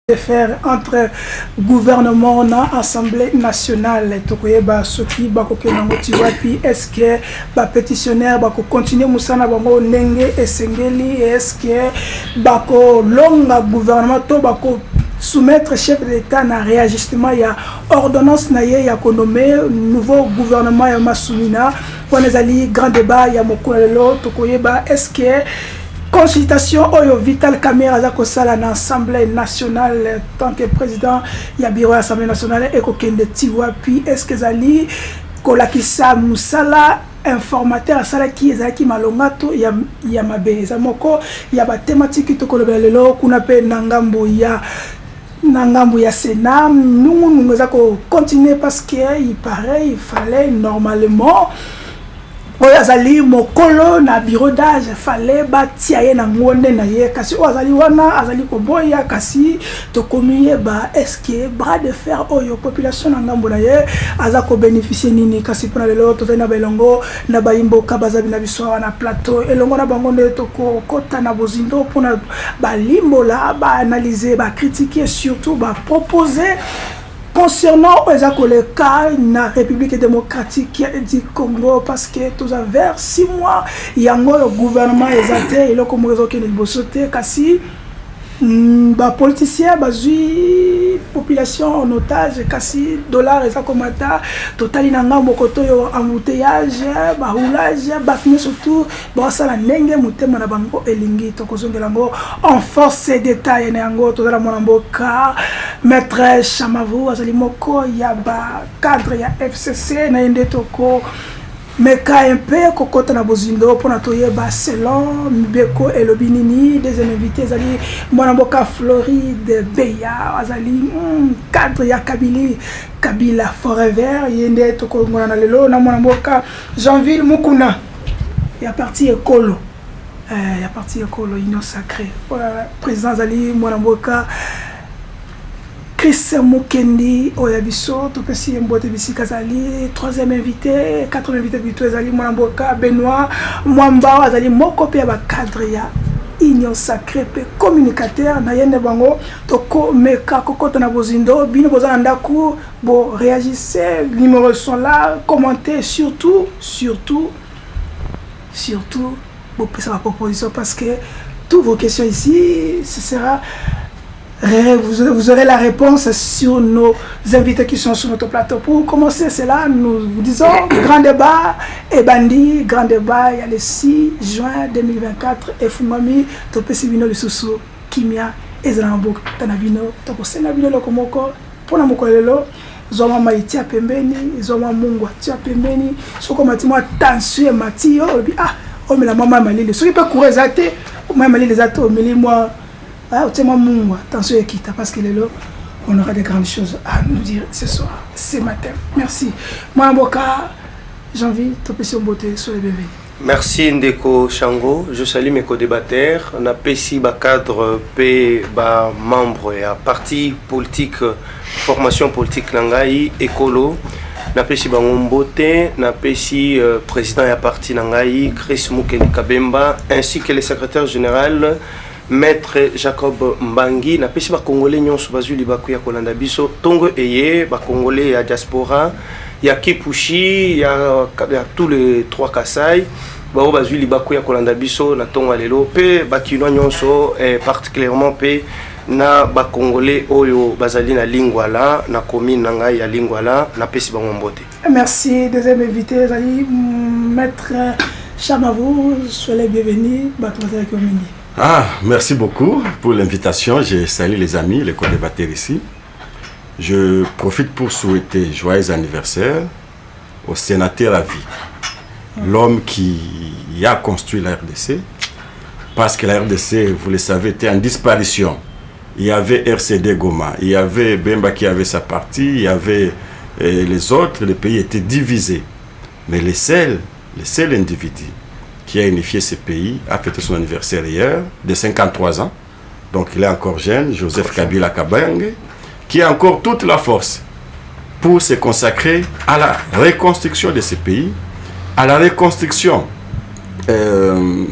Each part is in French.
de faire entre gouvernement et assemblée nationale. Tokoyeba soki bakoke nango tiwapi est-ce que ba pétitionnaire bako continuer musana bango ndenge esengeli, est-ce que bako longa gouvernement to bako soumettre chef de l'État na réajustement ya ordonnance na ye ya konomé nouveau gouvernement ya masumina pour les alliés grand débat ya mokolelo tokoyeba est-ce que consultation oyo Vital Kamerhe aza kosala na Assemblée nationale tant que président ya bureau ya Assemblée nationale et kokende tiwapi est-ce que zali kolakisa musala informateur asala ki ezalaki malongato ya mabe eza moko ya ba thématique to kolobela lelo kuna pe nangambo ya Sénat nous allons continuer parce que il fallait normalement Azali mokolo na bureau d'âge fallait batia ye na ngonde na ye kasi azali wana azali koboya kasi to komiye ba est-ce que bras de fer oyo population na ngambo na ye aza ko bénéficier nini kasi pona lelo to na belongo na bayimbo kabazabi na biso na plateau elongo na bango nde to ko kota na bozindo pona ba limbola ba analyser ba critiquer surtout ba proposer concernant le cas na République démocratique du Congo parce que tous vers 6 mois il y a un gouvernement exalté et le Congo qui est bosoté kasi ba politicien bazui population en otage kasi dollar eza komata totali nanga mokoto yo embouteillage ba roulage ba surtout ba sala ndenge mutema na bango elingi to kozongela ngo en force d'état na yango to la mona mboka maître Chamavu azali moko ya ba cadre ya FCC na ende toko Meka MP kokota na bozindo pona toyeba selon Mbeko et Lobinini des invités zali mwanamboka Floride Beya azali cadre ya Kabila forever yende toko ngona lelo na mwanamboka Jeanville Mukuna ya parti ekolo Union Sacrée président zali mwanamboka Chris Mukendi Oyabiso, Topesi Mbote Bisika Zali, 3e invité, 4e invité plutôt Zali Mwanamboka, Benoît, Mwamba, Azali Mokope ya cadre ya Union Sacrée pe communicateur na yende bango toko meka kokota na bozindo bino bozana ndaku bo réagissez, numéros sont là, commentez surtout vos propositions parce que toutes vos questions ici ce sera vous aurez la réponse sur nos invités qui sont sur notre plateau. Pour commencer cela, nous vous disons grand débat et bandi, grand débat, il y a le 6 juin 2024 et Fumami, Topesibino le Susu, Kimia, Ezrambouk, Tanabino, Toposenabino le Komoko, Pona Mokolelo, Zoma Maïtia Pembeni, Zoma Mungwa Tia Pembeni, Sokomatimo Tansu et Matio, oh mais la maman m'a dit, ce qui peut courir zate, moi m'a dit les atos, mais moi. Attention Ekita parce que on aura des grandes choses à nous dire ce soir, ce matin. Merci. Moi Mboka, j'ai envie de te beauté sur les bébés. Merci Ndeko Shango. Je salue mes co-débatteurs. On a PSI cadre P membre et parti politique formation politique Nangai Ekolo. Na PSI Bangombote, na PSI président et parti Nangai Chris Mukendi Kabemba ainsi que le secrétaire général Maître Jacob Mbangi na pesi ba congolais nyonso bazuli bakuya kolanda biso tongo eye ba congolais ya diaspora ya Kipushi ya tous les 3 Kasai ba bazuli bakuya kolanda biso na tongo lelo pe ba kino nyonso particulièrement pe na ba congolais oyo bazali na Lingwala na commune nanga ya Lingwala na pesi ba ngombote. Merci deuxième invité Zali Maître Chamavu, soyez bienvenue Batouazela Komini. Merci beaucoup pour l'invitation. Je salue les amis, les co-débatteurs ici. Je profite pour souhaiter joyeux anniversaire au sénateur à vie, l'homme qui a construit la RDC, parce que la RDC, vous le savez, était en disparition. Il y avait RCD Goma, il y avait Bemba qui avait sa partie, il y avait les autres, le pays était divisé. Mais le seul individu qui a unifié ce pays, a fêté son anniversaire hier, de 53 ans. Donc il est encore jeune, Joseph Kabila Kabange, qui a encore toute la force pour se consacrer à la reconstruction de ce pays, à la reconstruction de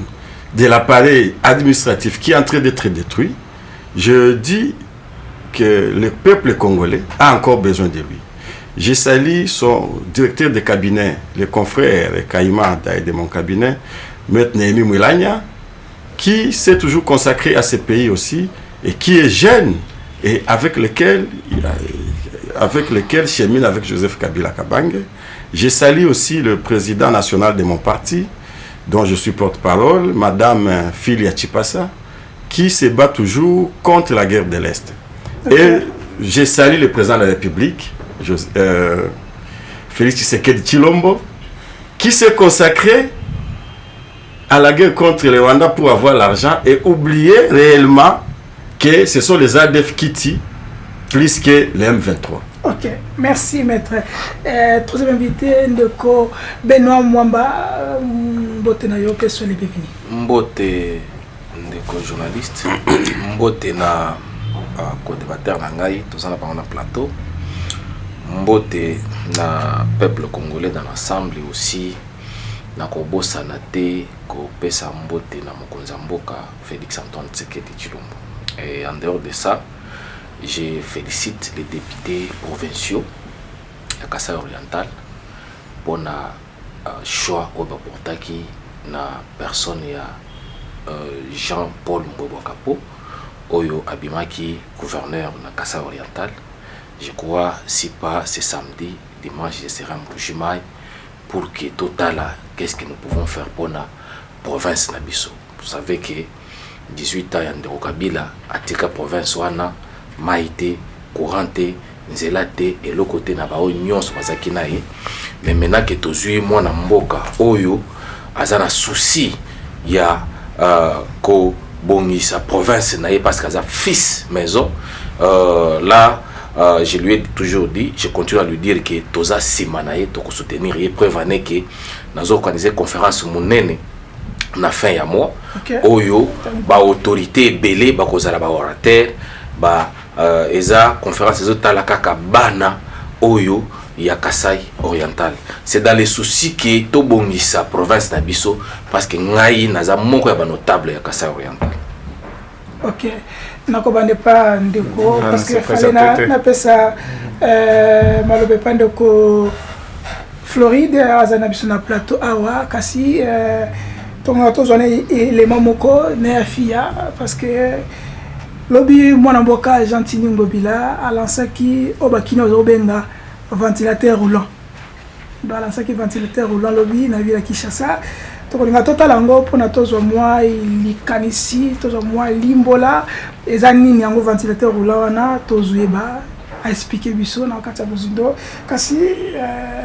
l'appareil administratif qui est en train d'être détruit. Je dis que le peuple congolais a encore besoin de lui. Je salue son directeur de cabinet, le confrère Kaïma de mon cabinet, M. Némi Moulania, qui s'est toujours consacré à ce pays aussi et qui est jeune et avec lequel chemine avec Joseph Kabila Kabange. Je salue aussi le président national de mon parti, dont je suis porte-parole, Madame Filia Chipasa, qui se bat toujours contre la guerre de l'Est. Okay. Et je salue le président de la République, Félix Tshisekedi Tshilombo, qui s'est consacré à la guerre contre le Rwanda pour avoir l'argent et oublier réellement que ce sont les ADF qui tuent plus que les M23. Ok, merci maître. Troisième invité, Ndeko Benoît Mwamba, Mbote na yo, question les bienvenus. Mbote Ndeko journaliste, Mbote na co-débatteur na ngai, tous en parlant plateau. Mbote na peuple congolais dans l'ensemble et aussi na kobosa na te ko pesa mbote na mokonza mboka Félix Antoine Tshisekedi Tshilombo. Et en dehors de ça, je félicite les députés provinciaux à Kasai Oriental pour le choix au Baportaki na personne ya Jean-Paul Mbobakapo Oyo Abimaki gouverneur na Kasai Oriental. Je crois si pas ce samedi, dimanche je serai en Bujimaï pour que total qu'est-ce que nous pouvons faire pour la province Nabiso. Vous savez que 18 ans Yandero Kabila atika province wana maïté couranté nzelate et le côté na bao nyonso bazaki na ye. Mais maintenant que tozui mwana mboka oyo azana souci ya ko bongisa province na ye parce que aza fils maison là je lui ai toujours dit, je continue à lui dire que toza simanaye toko soutenir et preuve année que nous organisé conférence monene na fin ya mois oyo ba autorité belé ba kozala ba orateur ba eza conférence ezotala kaka bana oyo ya Kasai Oriental. C'est dans les soucis que to bongisa province na biso parce que ngai naza moko ya ba notable ya Kasai Oriental. Ok. Nakobande pas ndeko parce que fallait na pesa malobe pas ndeko Floride azana biso na plateau awa kasi tonga to zone élément moko na fia parce que lobby mwana mboka Gentini Ngobila alança ki obakina obenga ventilateur roulant dans alança ki ventilateur roulant lobby na vila Kinshasa tokolinga totala ngo pona tozwa mwa likanisi tozwa mwa limbola eza nini yango ventilateur roulant wana tozweba a expliquer biso na kati ya bozindo kasi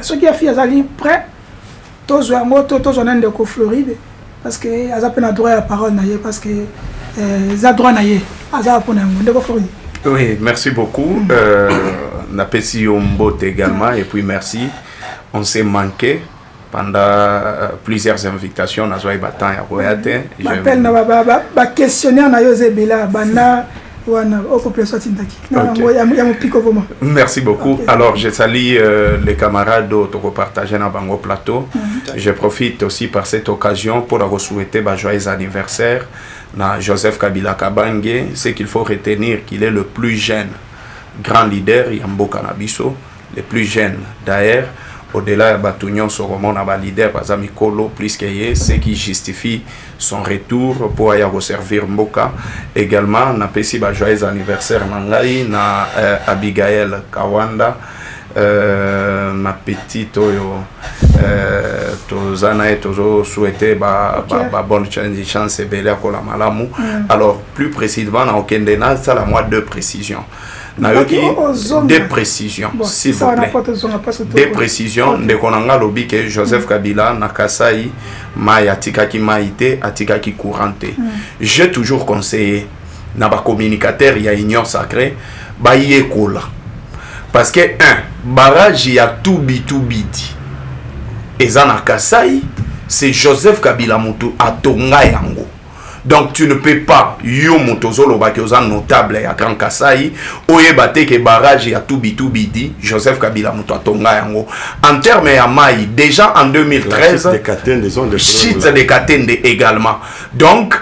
soki ya fille azali prêt tozwa ngo tozwa na ndeko Floride parce que aza pe na droit ya parole na ye parce que za droit na ye aza pona ngo ndeko Floride. Oui, merci beaucoup. Na pesi Mbote également et puis merci. On s'est manqué pendant plusieurs invitations na zoa batan ya royate. M'appelle na ba questionnaire na Yose Bela bana wana opopulation tindaki. Merci beaucoup. Okay. Alors je salue les camarades qui partagent dans Bango Plateau. Je profite aussi par cette occasion pour leur souhaiter un joyeux anniversaire à Joseph Kabila Kabange. C'est qu'il faut retenir qu'il est le plus jeune grand leader Yamboka Nabiso, le plus jeune d'ailleurs. Au-delà de Batunion, son roman a leader, par exemple, Mikolo, plus que ce qui justifie son retour pour aller servir Mboka. Également, on a passé un joyeux anniversaire Mangai, na Abigail Kawanda, ma petite Oyo, Tozana et Tozo souhaité bonne chance et belle à la malamu. Alors, plus précisément, dans aucun des nas, ça la moi deux précisions. Des précisions, s'il vous plaît. Des précisions. De konanga lobi que Joseph Kabila na Kasai mai atikaki maïté atikaki couranté. J'ai toujours conseillé na ba communicateur ya union sacrée ba yekola. Parce que barrage ya tubi tubiti. Eza na Kasai, c'est Joseph Kabila mutu atonga yango. Donc tu ne peux pas yo motozolo bakioza notable ya Grand Kasai oyebate ke barrage ya Tubi Joseph Kabila muto atonga yango en termes ya mai déjà en 2013 chute de Katende également. Donc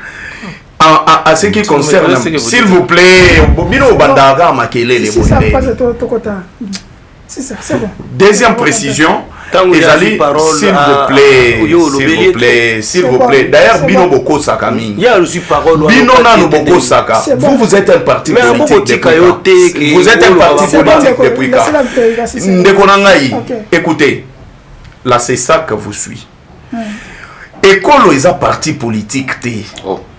à ce qui concerne, s'il vous plaît, Bobino Bandara Makele les c'est bon. Deuxième précision, s'il vous plaît. D'ailleurs, Bino Boko Sakami. Bino Nano Boko Saka. Vous êtes un parti politique. Vous êtes un parti politique depuis quand? Écoutez, là c'est ça que vous suivez. École est un parti politique.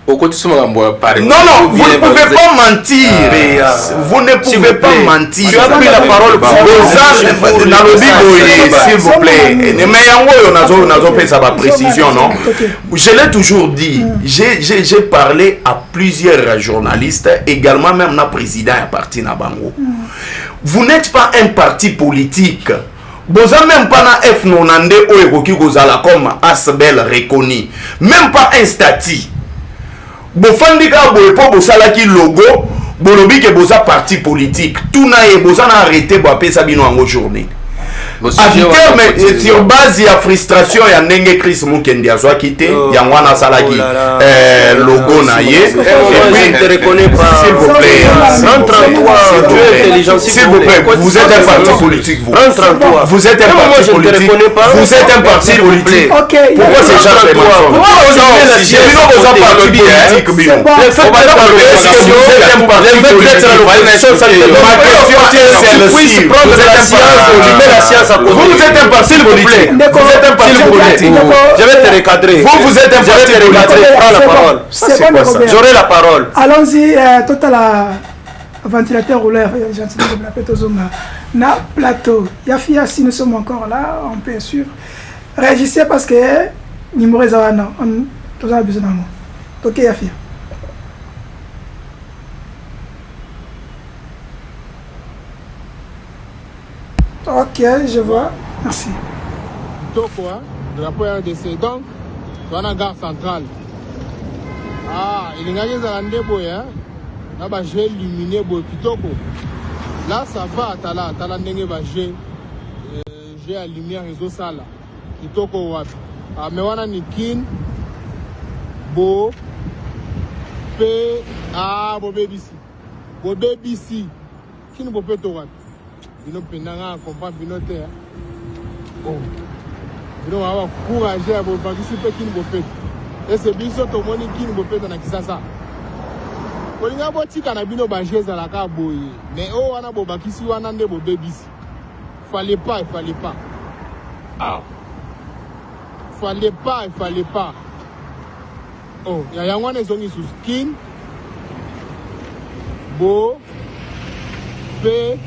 Non, vous ne pouvez pas mentir. Vous ne pouvez pas mentir. Tu as pris la parole. S'il vous plaît. Mais on a fait sa précision, non? Je l'ai toujours dit. J'ai parlé à plusieurs journalistes, également même un président à parti Nabango. Vous n'êtes pas un parti politique. Vous n'avez même pas un F90 comme Asbel reconnu. Même pas un statut. Bofandika boepo bosalaki logo bolobi ke boza parti politique tout na e boza na arrêté bo apesa bino en journée mais sur base ya frustration ya ndenge Chris Mukendi azwa quitté ya ngwana salaki logo na ye et puis te reconnais pas s'il vous plaît 33 tu es intelligent s'il vous plaît vous êtes un parti politique vous êtes un parti politique vous êtes un parti politique pourquoi ces gens les vous êtes un parti politique. Vous êtes un parti politique. Je vais te recadrer. Vous êtes un parti politique. Prends la parole. J'aurai la parole. Allons-y, total ventilateur rouleur. Na plateau. Yafia, si nous sommes encore là, on peut suivre. Réagissez parce que numéro Zawana, on a besoin d'un mot. Ok, Yafia. Ok, je vois. Merci. Toko, drapeau RDC. Donc, dans la gare centrale. Ah, il y a des Zalande boy, hein. Là-bas, j'ai illuminé boy Kitoko. Là, ça va, Tala Nenge Bagé. J'ai la lumière réseau sala. Kitoko wapi. Ah, mais on a Nikin. Bo. P. Ah, bo baby si. Bo baby si. Qui ne peut pas te wapi. Bino pendant comprendre bino te oh bino va courager à participer qui nous fait et c'est biso to moni qui nous fait na kisasa kolinga botika na bino ba jeza la ka boye mais oh wana bo bakisi wana nde bo bebisi fallait pas ah fallait pas oh ya yangwana zongi sous skin bo pe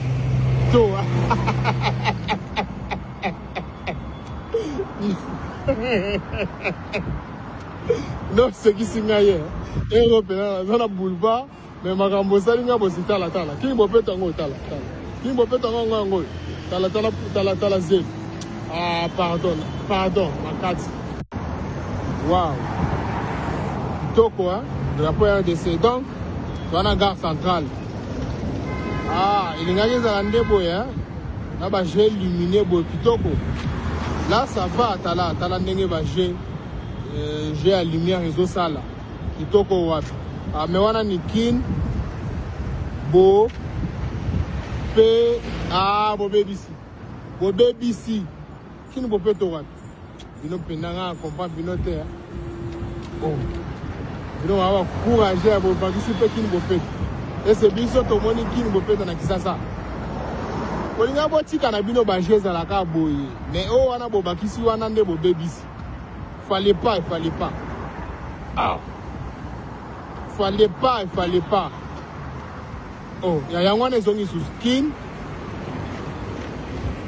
non, c'est qui s'y gagne. Européen, dans la boulevard, mais ma gambosalinga bosi tala. Qui me peut tango tala. Qui me peut tango tala zé. Ah, pardon, ma carte. Waouh. Toko, hein, drapeau RDC. Donc, dans la gare centrale. Ah, il y a des Zalande boy, hein. Là-bas, j'ai illuminé boy Kitoko. Là, ça va, Tala Nenge Bagé. J'ai la lumière réseau sala. Kitoko wapi. Ah, mais on a Nikin. Bo. P. Ah, bo baby si. Bo baby si. Qui ne peut pas te wapi. Bino pendant comprendre bino te. Oh. Bino va courager à participer qui ne peut pas. Et c'est bien sûr que tout le monde qui nous peut dans Kisasa. Kolinga botika na bino ba jeza la ka boye. Mais oh wana bo bakisi wana nde bo bebisi. Fallait pas. Ah. Fallait pas. Oh, ya yangwana zongi sous skin.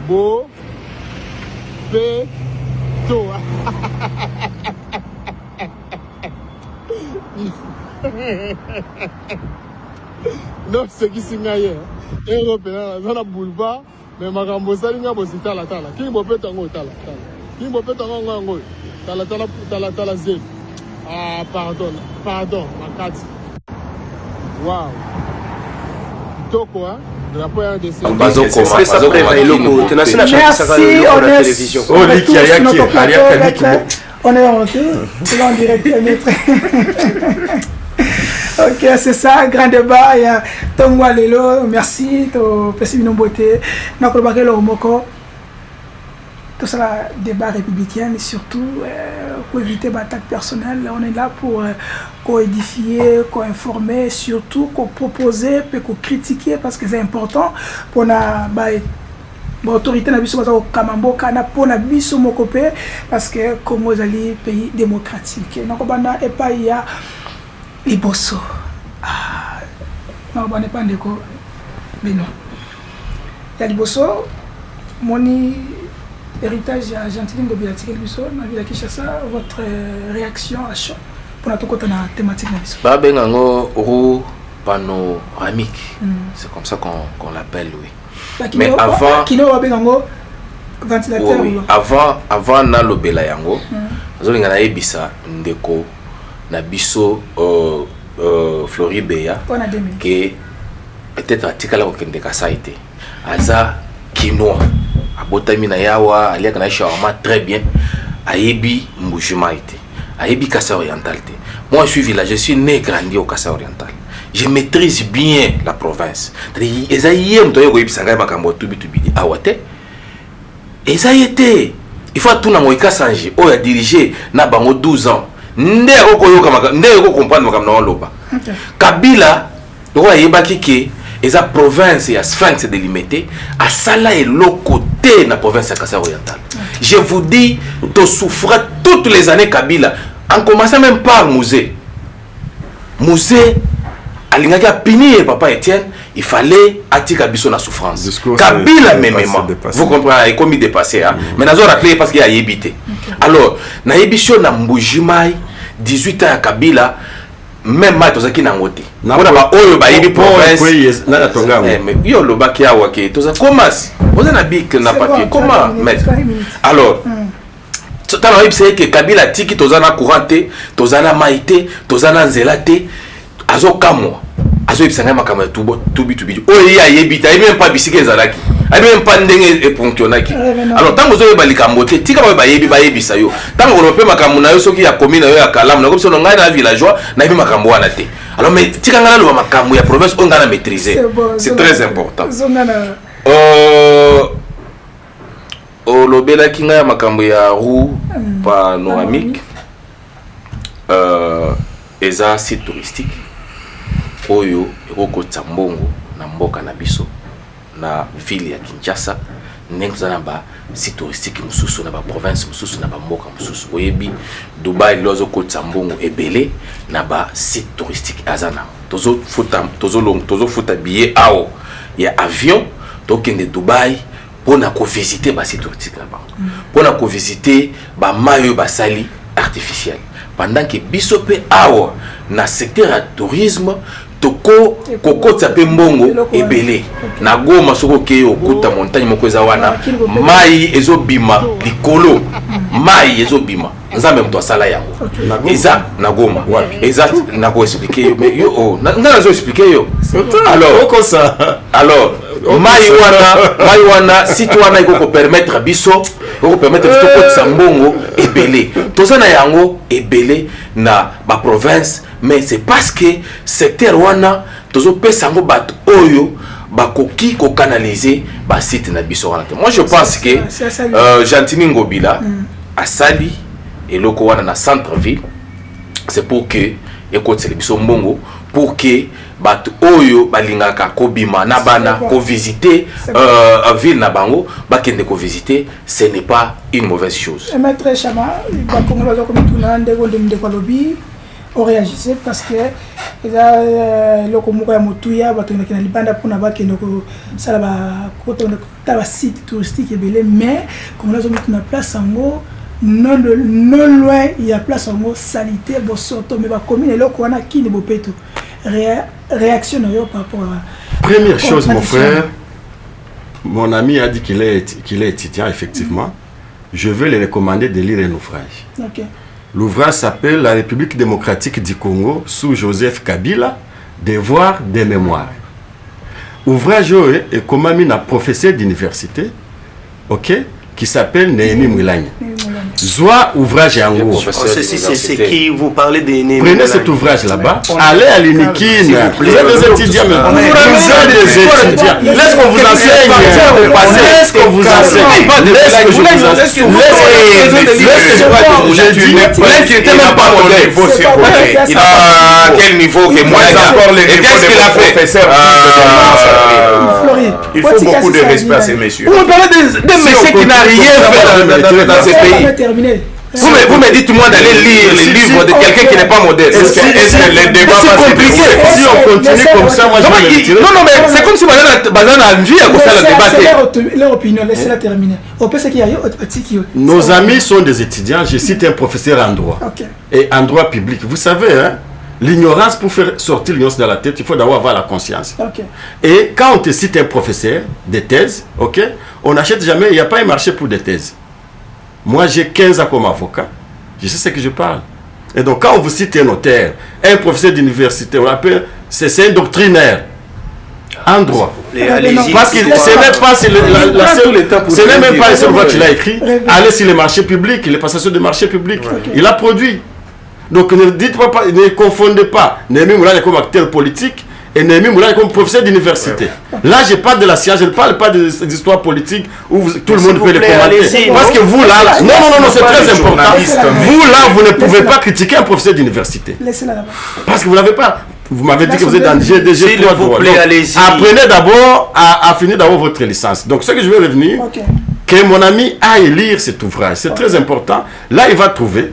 Bo pe to. Non, c'est qui s'y gagne. Européen, dans la boulevard, mais ma gambosalinga bosi tala. Qui me peut tango tala. Qui me peut tango tala zé. Ah, pardon, ma carte. Waouh. Toko, hein, drapeau RDC. Merci, on est en retour. On est en direct. Ok, c'est ça, grand débat. Il y a Tongwa Lelo, merci. Merci de nous beauté. Nous avons parlé de l'Omoko. Tout ça, débat républicain, et surtout, pour éviter l'attaque personnelle. On est là pour co-édifier, co-informer, surtout co-proposer, puis co-critiquer, parce que c'est important pour la autorité na biso baza kamambo kana pona biso mokope parce que Congo ezali pays démocratique nako bana epai ya liboso nako bana epai ndeko bino ya liboso moni héritage ya Gentili Ngobila-Tikeli biso na ville ya Kinshasa. Votre réaction à chaud pour notre côté na thématique na biso ba bengango roue panoramique, c'est comme ça qu'on l'appelle, oui. Mais avant, ventilateur, oui, avant na lobela yango, zolinga na ebisa ndeko na biso Floribeya que peut-être atikala ko kende ka saite aza kinoa abotami na yawa aliaka na shawarma très bien ayebi mbujuma ite ayebi Kassa Oriental te. Moi je suis village, je suis né grandi au Kassa Oriental. Je maîtrise bien la province. Il faut tout le changer. On a dirigé na bango 12 ans. Kabila, la province et la sphinx délimitée, à Sala et l'autre côté de la province de Kassa Oriental. Je vous dis, tu souffres toutes les années Kabila, en commençant même par Musée. Musée, Alingaka Pini et Papa Etienne, il fallait attirer Bisso la souffrance. Kabila même, vous comprenez, il est comme dépassé. Mais nous avons rappelé parce qu'il y a évité. Alors, na ébission na Mbujimai, 18 ans à Kabila, même moi, tous qui n'ont voté. On a pas oyo ba yebi province. Mais yo lo baki awa ke tous comment? Vous en avez que n'a pas comment mettre. Alors, tala oyo c'est que Kabila tiki tozana couranté, tozana maité, tozana nzelate. Azo kamwa azo ebisanga makama tubi oyi ayebita même pas bisike zalaki même pas ndenge eponctionaki. Alors tango zo yeba likambo te tika ba yebisa yo tango rope makambo na yo soki ya commune yo ya kalamu na ko biso ngai na villageois na yebi makambo wana te. Alors mais tika ngana lo makambo ya province on ngana maîtriser, c'est très important. Lobela kinga ya makambo ya roue panoramique eza site touristique oyo ekoko tsambongo na mboka na biso na ville ya Kinshasa ndenge za ba site touristique mususu na ba province mususu na ba mboka mususu oyebi Dubai lozo ko tsambongo ebele na ba site touristique azana tozo futa billet ao ya avion tokende Dubai pona ko visiter ba site touristique là-bas pona ko visiter ba mayo ba sali artificiel pendant que biso pe awa na secteur ya tourisme toko koko tsape mbongo ebele na Goma soko ke okuta montagne moko eza wana mai ezobima likolo mai ezobima nzambe mto asala yango eza na Goma eza na ko expliquer mais yo ngana zo expliquer yo alors mai wana site wana iko permettre biso ko permettre biso ko tsambongo ebele tozana yango ebele na ba province. Mais c'est parce que secteur wana tozo pesango bat oyo bakoki ko canaliser ba site na biso wana. Moi je pense que Gentili Ngobila a sali et loko wana na centre ville c'est pour que ekote biso mbongo pour que bat oyo balingaka ko bima na bana ko visiter ville na bango bakende ko visiter, ce n'est pas une mauvaise chose. Maître Chama ba kongo ba ko mituna ndeko ndeko lobi on réagissait parce que le communauté motuya batona kina libanda pona bakende ko sala ba koto na site touristique ebele mais comme nous sommes na place ango non loin il y a place ango salité bosoto mais ba commune le ko wana kini bopeto réaction yo par rapport à première chose mon frère, mon ami a dit qu'il est étudiant effectivement. Je vais le recommander de lire un ouvrage. OK. L'ouvrage s'appelle La République démocratique du Congo sous Joseph Kabila, Devoir des mémoires. Ouvrage est comme un professeur d'université, ok, qui s'appelle Néhémie Mwilanya. Zwa ouvrage en haut. Ceci, c'est ce qui vous parlez des Prenez cet ouvrage là-bas, allez à l'Inikine. Vous êtes des étudiants, mais vous êtes des étudiants. Laisse qu'on vous enseigne. Laisse qu'on vous enseigne. Laisse que je vous enseigne. Je dis, tu n'étais même pas mon niveau, s'il vous plaît. À quel niveau que moi encore les niveaux qu'est-ce qu'il a fait? Il faut beaucoup de respect à ces messieurs. Vous me parlez de messieurs qui n'a rien fait dans ce pays. Vous me dites moi d'aller lire les livres de quelqu'un qui n'est pas modeste. Est-ce que les débats c'est compliqué? Si on continue comme ça, moi je vais le retirer. Non, mais c'est comme si Bazana a envie à cause de la débat. Leur opinion, laissez-la terminer. Nos amis sont des étudiants. Je cite un professeur en droit. Et en droit public. Vous savez, hein, l'ignorance, pour faire sortir l'ignorance de la tête, il faut d'abord avoir la conscience. Et quand on te cite un professeur de thèse, on n'achète jamais, il n'y a pas un marché pour des thèses. Moi, j'ai 15 ans comme avocat. Je sais ce que je parle. Et donc, quand on vous cite un notaire, un professeur d'université, on l'appelle, c'est un doctrinaire en droit. Parce que ce n'est pas ce n'est même pas le seul voix qu'il a écrit. Allez sur les marchés publics, les passations de marchés publics. Il a produit. Donc, ne dites pas, ne confondez pas Némi Moulaya comme acteur politique et Némi Moulaya comme professeur d'université. Là, je parle de la science, je ne parle pas des histoires politiques où tout le monde peut les commenter. Parce que vous, là, non, c'est très important. Vous, là, vous ne pouvez pas critiquer un professeur d'université. Parce que vous ne l'avez pas. Vous m'avez dit que vous êtes dans GDG 3 droits. Apprenez d'abord à finir d'abord votre licence. Donc, ce que je vais revenir, que mon ami aille lire cet ouvrage. C'est très important. Là, il va trouver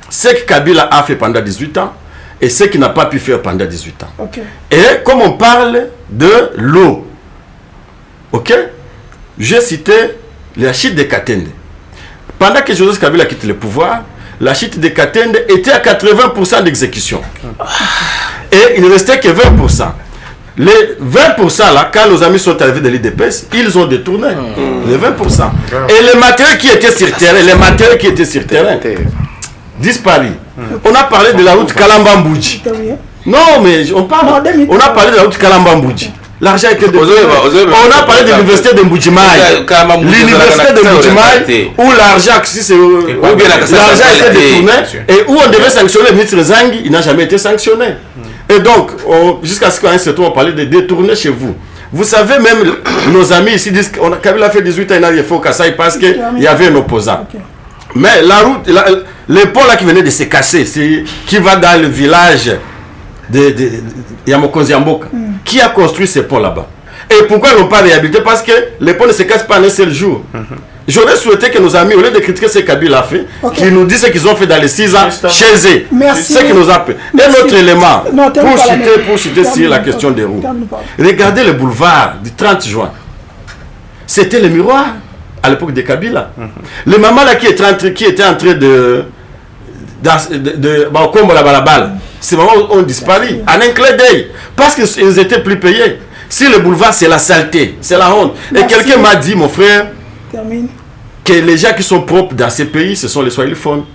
ce que Kabila a fait pendant 18 ans et ce qu'il n'a pas pu faire pendant 18 ans. Et comme on parle de l'eau, j'ai cité la chute de Katende. Pendant que Joseph Kabila quitte le pouvoir, la chute de Katende était à 80% d'exécution. Et il ne restait que 20%. Les 20% là, quand nos amis sont arrivés de l'IDPS, ils ont détourné les 20%. Et les matériaux qui étaient sur terrain, disparu. On a parlé de la route Kalamba-Mbouji. Non, mais on a parlé de la route Kalamba-Mbouji. L'argent était détourné. On a parlé de l'université de Mboujimaï. L'université de Mboujimaï, où l'argent était détourné et où on devait sanctionner le ministre Zangi, il n'a jamais été sanctionné. Et donc, jusqu'à ce qu'à un certain moment, on parlait de détourner chez vous. Vous savez, même nos amis ici disent qu'on a fait 18 ans, il n'a rien fait au Kassai parce qu'il y avait un opposant. Mais la route, le pont là qui venait de se casser, qui va dans le village de Yamokonziamboka, qui a construit ce pont là-bas? Et pourquoi ils n'ont pas réhabilité? Parce que le pont ne se casse pas en un seul jour. J'aurais souhaité que nos amis, au lieu de critiquer ce qu'Abila a fait, qu'ils nous disent ce qu'ils ont fait dans les 6 ans chez eux. Ce qui nous a fait. Un autre élément, pour chuter sur la question des roues. Regardez le boulevard du 30 juin. C'était le miroir à l'époque de Kabila. Le maman là qui était en train de combattre la balle, ces mamans ont disparu en un clin d'œil parce qu'ils étaient plus payés. Si le boulevard c'est la saleté, c'est la honte. Et quelqu'un m'a dit, mon frère, que les gens qui sont propres dans ces pays, ce sont les Swahiliphones.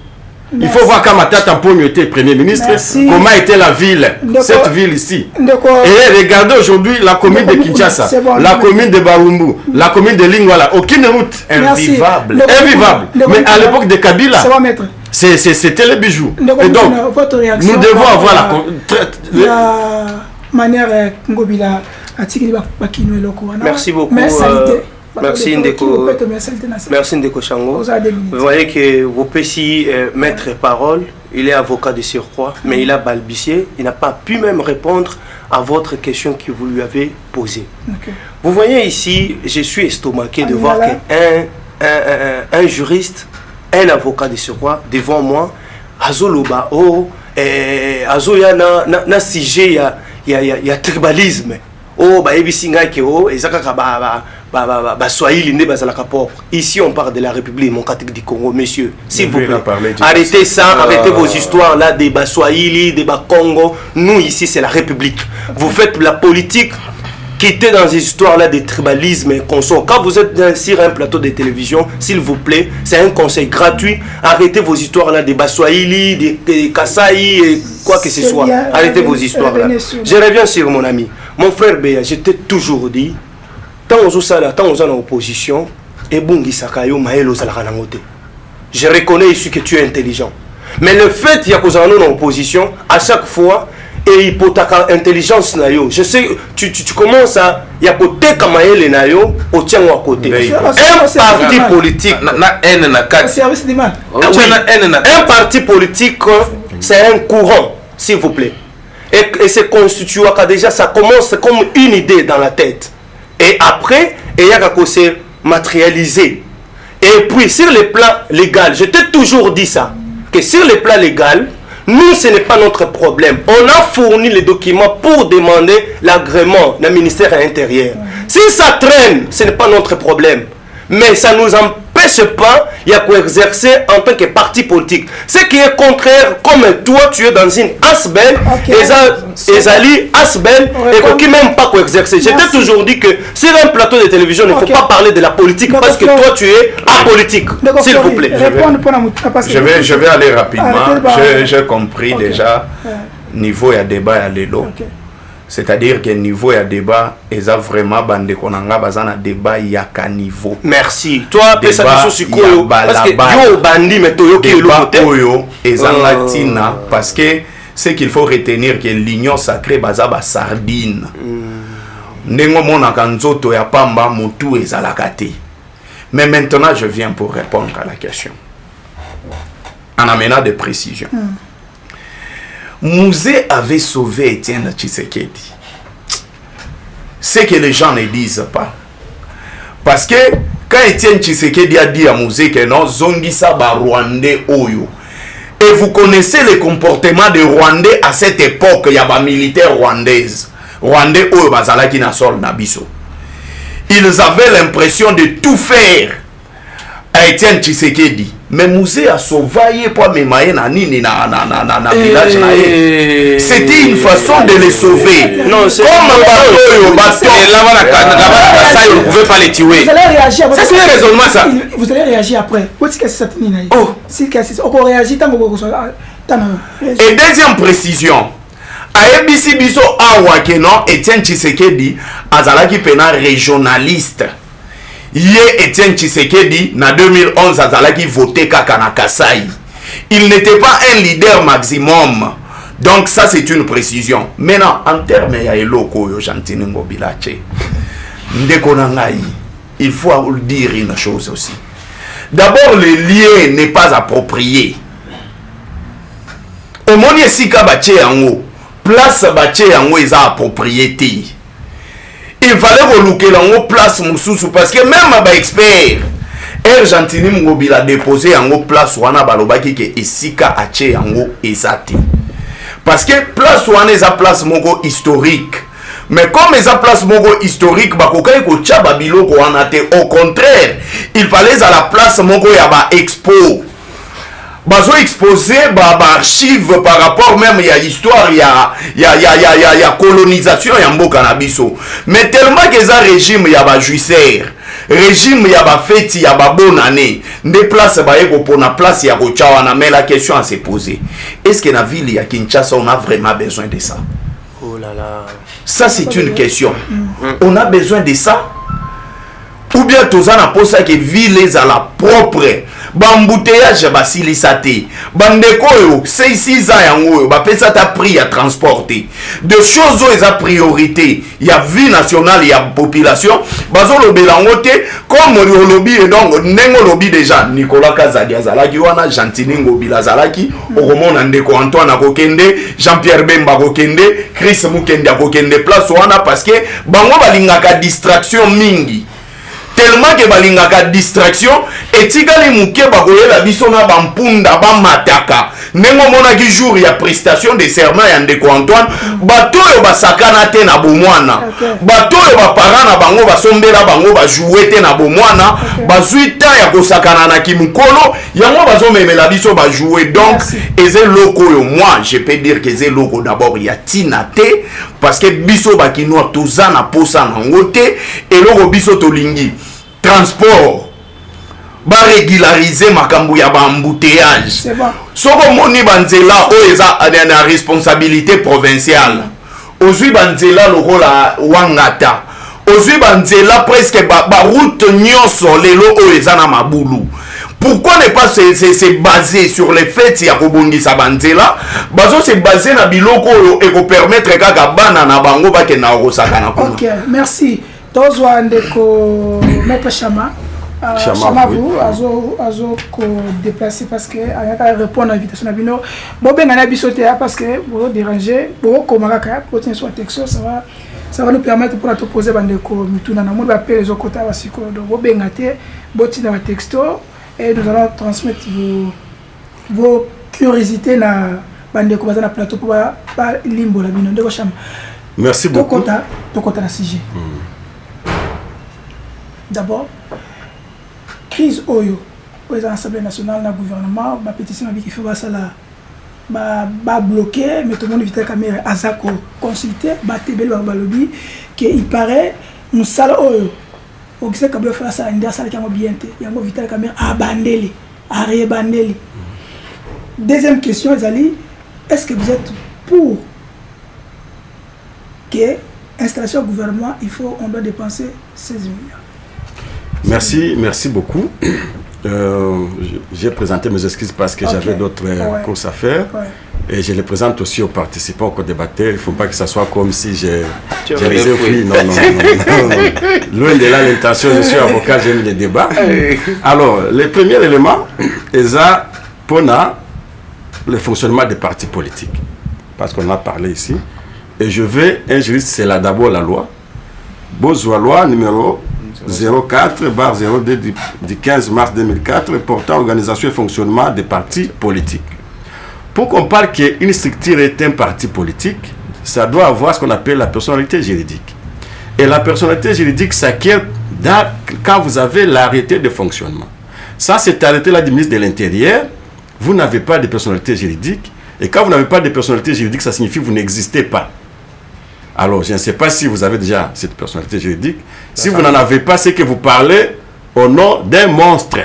Il faut voir quand Matata Mponyo était Premier ministre, comment était la ville, cette ville ici. Et regardez aujourd'hui la commune de Kinshasa, la commune de Barumbu, la commune de Lingwala, aucune route invivable. Mais à l'époque de Kabila, c'était le bijou. Et donc, nous devons avoir la manière Ngobila a tiré. Merci beaucoup. Merci Ndeko Chango. Vous voyez que vos petits maîtres parole, il est avocat de surcroît, mais il a balbutié, il n'a pas pu même répondre à votre question que vous lui avez posée. Vous voyez ici, je suis estomaqué de voir qu'un juriste, un avocat de surcroît devant moi, Azoloba, Azoya na sujet ya tribalisme. Ici on parle de la République démocratique du Congo, messieurs, s'il vous plaît, arrêtez ça, arrêtez vos histoires là des Baswahili, des Bakongo. Nous ici c'est la République. Vous faites la politique, quittez dans ces histoires là des tribalismes et consorts. Quand vous êtes sur un plateau de télévision, s'il vous plaît, c'est un conseil gratuit, arrêtez vos histoires là des Baswahili, des Kasaï et quoi que ce soit. Arrêtez vos histoires là. Je reviens sur mon ami, mon frère Béa, je t'ai toujours dit, tant on est en opposition, et Bungi Sakayo Maelo Zalakanangote. je reconnais ici que tu es intelligent. Mais le fait qu'il y a qu'on en opposition, à chaque fois, et il peut ta intelligence nayo. Je sais, tu commences à il y a côté kamaele nayo au tien à côté. Un parti politique un parti politique c'est un courant, s'il vous plaît. Et c'est constitué déjà, ça commence comme une idée dans la tête. Et après, il y a qu'à se matérialiser. Et puis sur le plan légal, je t'ai toujours dit ça, que sur le plan légal, nous, ce n'est pas notre problème. On a fourni les documents pour demander l'agrément du ministère intérieur. Si ça traîne, ce n'est pas notre problème. Mais ça ne nous empêche pas, il y a qu'à exercer en tant que parti politique. Ce qui est contraire, comme toi, tu es dans une asbel, Ezali asbel, et qui même pas qu'à exercer. Je t'ai toujours dit que sur un plateau de télévision, il ne faut pas parler de la politique parce que toi, tu es apolitique. S'il vous plaît. Je vais aller rapidement. J'ai compris déjà niveau et débat à l'élo. C'est-à-dire que niveau et débat, ils ont vraiment bandé qu'on a bazana débat il y a qu'un niveau. Merci. Toi, pesa biso sikoyo parce que yo bandi meto yo ki lo côté. Ils ont latina parce que ce qu'il faut retenir que l'union sacrée bazaba sardine. Nengo mona kanzoto ya pamba mutu ezalakate. Mais maintenant je viens pour répondre à la question. En amenant des précisions. Mouzé avait sauvé Étienne Tshisekedi. C'est que les gens ne disent pas. Parce que quand Étienne Tshisekedi a dit à Mouzé que non, Zongisa ba Rwandais Oyo. Et vous connaissez le comportement des Rwandais à cette époque, il y a des militaires rwandaises. Rwandais Oyo bazalaki na sol nabiso. Ils avaient l'impression de tout faire à Étienne Tshisekedi. Mais Mouzé a sauvé pour mémailler na nini na village na ye. C'était une façon de les sauver. Non, c'est comme on ne pouvait pas les tuer. Vous allez réagir. Ça c'est le raisonnement ça. Vous allez réagir après. Oh. Et deuxième précision. A ABC biso awa que non Étienne Tshisekedi azalaki pena régionaliste. Yé Étienne Tshisekedi, en 2011, azalaki voté kaka na Kasai. Il n'était pas un leader maximum. Donc ça, c'est une précision. Maintenant, en termes ya eloko yo Jantini Ngobilache, ndeko na ngai, il faut dire une chose aussi. D'abord, le lien n'est pas approprié. Au moni esika bache yango, place bache yango eza approprié. Il fallait relouquer en place Moussoussou parce que même les experts, Argentine Mobile a déposé en place wana balobaki ke esika ache yango ezati. Parce que place wana eza place mogo historique. Mais comme eza place mogo historique, bakokai ko tia babiloko wana te. Au contraire, il fallait à la place mogo ya ba expo. Bazo exposé archive par rapport même il y a histoire il y a colonisation ya mboka na biso mais tellement que ça régime il y a ba juisseur régime il y a ba fête il y a ba bonne année des places ba eko pour na place ya ko chawana mais la question à se poser est-ce que na ville ya Kinshasa on a vraiment besoin de ça? Oh là là, ça c'est une question. On a besoin de ça ou bien tozana posa que ville est à la propre bambouteillage basilisate bandeko yo 6 ans yango ba pesa ta prix à transporter de choses où a priorité il y a vie nationale il y a population bazo lobela ngote comme le lobby et donc nengo lobby déjà Nicolas Kazadi azalaki wana Jantini Ngobila azalaki okomona ndeko Antoine akokende Jean-Pierre Bemba akokende Chris Mukende akokende place wana parce que bango balingaka distraction mingi tellement que balingaka distraction etikali muke bakoyela biso na bampunda bamataka nengo mona ki jour ya prestation de serment ya ndeko Antoine bato yo basakana te na bomwana bato yo baparana na bango basombela bango bajouer te na bomwana bazui ta ya kosakana na kimukolo yango bazomemela biso bajouer donc eze loko yo moi je peux dire que eze loko d'abord ya tina te parce que biso bakinoa tozana posa nango te eloko biso tolingi transport ba régulariser makambo ya ba embouteillage soko moni banzela o eza na responsabilité provinciale ozui banzela lokola wangata ozui banzela presque ba route nyonso lelo o eza na mabulu Pourquoi ne pas se baser sur les faits ya kobongisa banzela bazo se baser na biloko et ko permettre kaka bana na bango ba ke na osakana kuna. OK, merci. Tozwa ndeko Maître Chama. Chama vous azo ko déplacer parce que ayaka répondre à l'invitation na bino. Bo bengana bisote parce que bo déranger, bo komaka ko tenir sur texto ça va nous permettre pour te poser bandeko mituna na monde appeler les okota basiko. Donc bo bengate bo tina texto et nous allons transmettre vos curiosités na bandeko baza na plateau pour pas limbo la bino ndeko Chama. Merci beaucoup. Tokota na sujet. D'abord, crise Oyo, aux Assemblée nationale, le gouvernement, la pétition qui fait ça là, bloqué, mais tout le monde vite la caméra, Azako consulté, Batebel Balobi, qu'il paraît, nous salle Oyo. Au Gisa Kablo fait ça, il y a ça qui a bien été, il y a vite la caméra, abandélé, arrêt. Deuxième question, Zali, est-ce que vous êtes pour que installation au gouvernement, on doit dépenser 16 millions? Merci beaucoup. J'ai présenté mes excuses parce que j'avais d'autres courses à faire. Et je les présente aussi aux participants, aux co-débatteurs. Il ne faut pas que ça soit comme si j'ai les effets. Non. Loin de là, l'intention, je suis avocat, j'aime les débats. Alors, le premier élément, c'est pour le fonctionnement des partis politiques. Parce qu'on en a parlé ici. Et je vais, un juriste, c'est là d'abord la loi. Besoin loi numéro 04/02 du 15 mars 2004 portant organisation et fonctionnement des partis politiques. Pour qu'on parle qu'une structure est un parti politique, ça doit avoir ce qu'on appelle la personnalité juridique. Et la personnalité juridique s'acquiert quand vous avez l'arrêté de fonctionnement. Ça, cet arrêté-là du ministre de l'Intérieur, vous n'avez pas de personnalité juridique. Et quand vous n'avez pas de personnalité juridique, ça signifie que vous n'existez pas. Alors, je ne sais pas si vous avez déjà cette personnalité juridique. Si vous n'en avez pas, c'est que vous parlez au nom d'un monstre.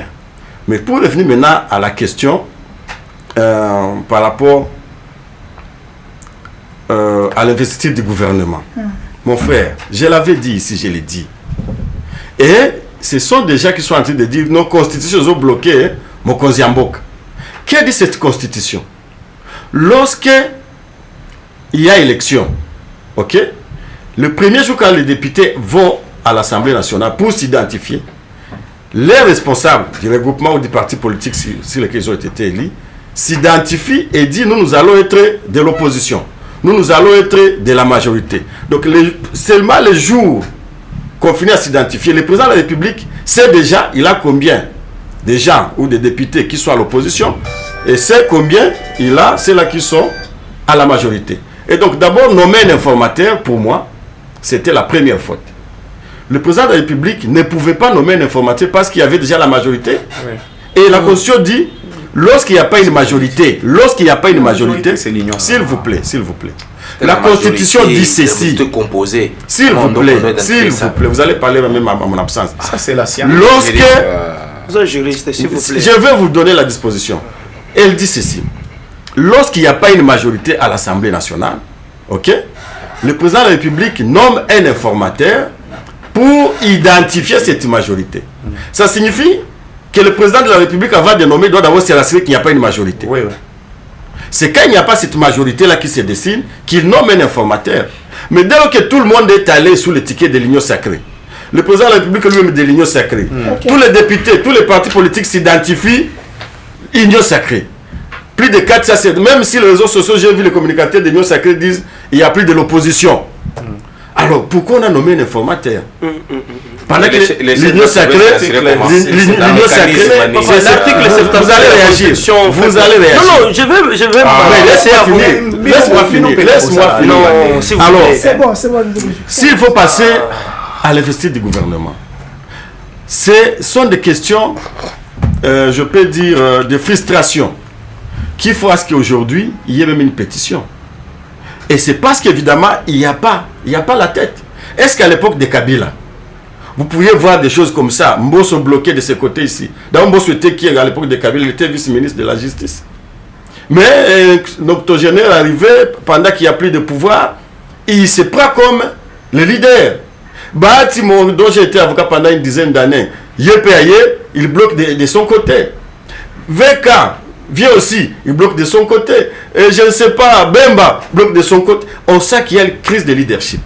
Mais pour revenir maintenant à la question par rapport à l'investiture du gouvernement. Mon frère, je l'avais dit ici, je l'ai dit. Et ce sont des gens qui sont en train de dire nos constitutions sont bloquées, mon Konziambok. Qui a dit cette constitution? Lorsque il y a élection, ok, le premier jour quand les députés vont à l'Assemblée nationale pour s'identifier, les responsables du regroupement ou du parti politique sur lequel ils ont été élus s'identifient et disent nous allons être de l'opposition, nous allons être de la majorité. Donc seulement les jours qu'on finit à s'identifier, le président de la République sait déjà il a combien de gens ou de députés qui sont à l'opposition et sait combien il a ceux-là qui sont à la majorité. Et donc d'abord nommer un informateur, pour moi, c'était la première faute. Le président de la République ne pouvait pas nommer un informateur parce qu'il y avait déjà la majorité. Oui. Et la Constitution dit, lorsqu'il n'y a pas une majorité, s'il vous plaît. La Constitution dit ceci. S'il vous plaît, vous allez parler même à mon absence. Ça c'est la science. Vous êtes juriste, s'il vous plaît. Je vais vous donner la disposition. Elle dit ceci. Lorsqu'il n'y a pas une majorité à l'Assemblée nationale, ok, le président de la République nomme un informateur pour identifier cette majorité. Ça signifie que le président de la République, avant de nommer, doit d'abord s'assurer qu'il n'y a pas une majorité. Oui. C'est quand il n'y a pas cette majorité-là qui se dessine qu'il nomme un informateur. Mais dès lors que tout le monde est allé sous l'étiquette de l'Union sacrée, le président de la République lui-même de l'Union sacrée, tous les députés, tous les partis politiques s'identifient Union sacrée. Plus de 4, ça c'est... Même si les réseaux sociaux, j'ai vu les communicateurs de l'Union sacrée disent il n'y a plus de l'opposition. Alors, pourquoi on a nommé un informateur? Pendant que l'Union sacrée... L'Union sacrée... C'est l'article 70. Vous allez réagir. Vous allez réagir. Non, je vais... Laisse-moi finir. Alors, c'est bon. S'il faut passer à l'investiture du gouvernement, ce sont des questions, je peux dire, de frustration. Qu'il faut à ce qu'aujourd'hui, il y ait même une pétition. Et c'est parce qu'évidemment, il n'y a pas la tête. Est-ce qu'à l'époque de Kabila, vous pouviez voir des choses comme ça, Mbosso bloqué de ce côté ici. D'abord, Mbosso était qui à l'époque de Kabila? Il était vice-ministre de la Justice. Mais l'octogénaire est arrivé, pendant qu'il n'y a plus de pouvoir, il se prend comme le leader. Bahati, dont j'ai été avocat pendant une dizaine d'années, il bloque de son côté. VK vient aussi, il bloque de son côté. Et je ne sais pas, Bemba bloque de son côté. On sait qu'il y a une crise de leadership.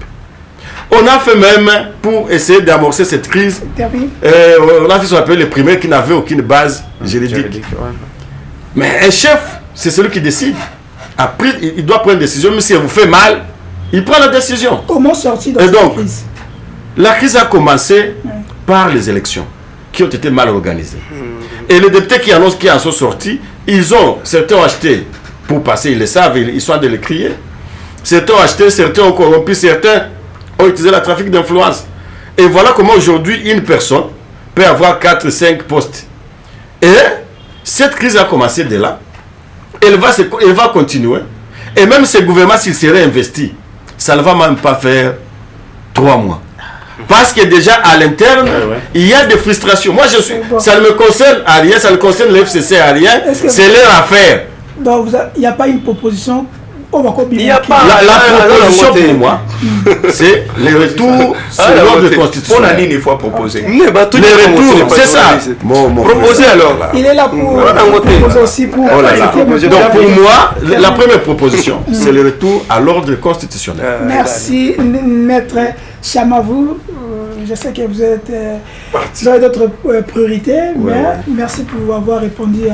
On a fait même, pour essayer d'amorcer cette crise, on a fait ce qu'on appelle les primaires qui n'avaient aucune base juridique. Mais un chef, c'est celui qui décide. Après, il doit prendre une décision, même si elle vous fait mal, il prend la décision. Comment sortir de cette crise? La crise a commencé par les élections qui ont été mal organisées. Et les députés qui en sont sortis, certains ont acheté pour passer, ils le savent, ils sont de le crier. Certains ont acheté, certains ont corrompu, certains ont utilisé le trafic d'influence. Et voilà comment aujourd'hui une personne peut avoir 4-5 postes. Et cette crise a commencé de là. Elle va continuer. Et même ce gouvernement, s'il serait investi, ça ne va même pas faire 3 mois. Parce que déjà à l'interne, il y a des frustrations. Moi, ça ne me concerne à rien, ça ne concerne le FCC à rien. C'est leur affaire. Donc, il n'y a pas une proposition. Il n'y a pas la proposition pour moi, c'est le retour sur l'ordre constitutionnel. On a dit une fois proposé. Le retour, c'est ça. Proposé alors. Il est là pour proposer aussi pour. Donc pour moi, la première proposition, c'est le retour à l'ordre constitutionnel. Merci, Maître Chamavou. Je sais que vous avez d'autres priorités, mais merci pour avoir répondu à.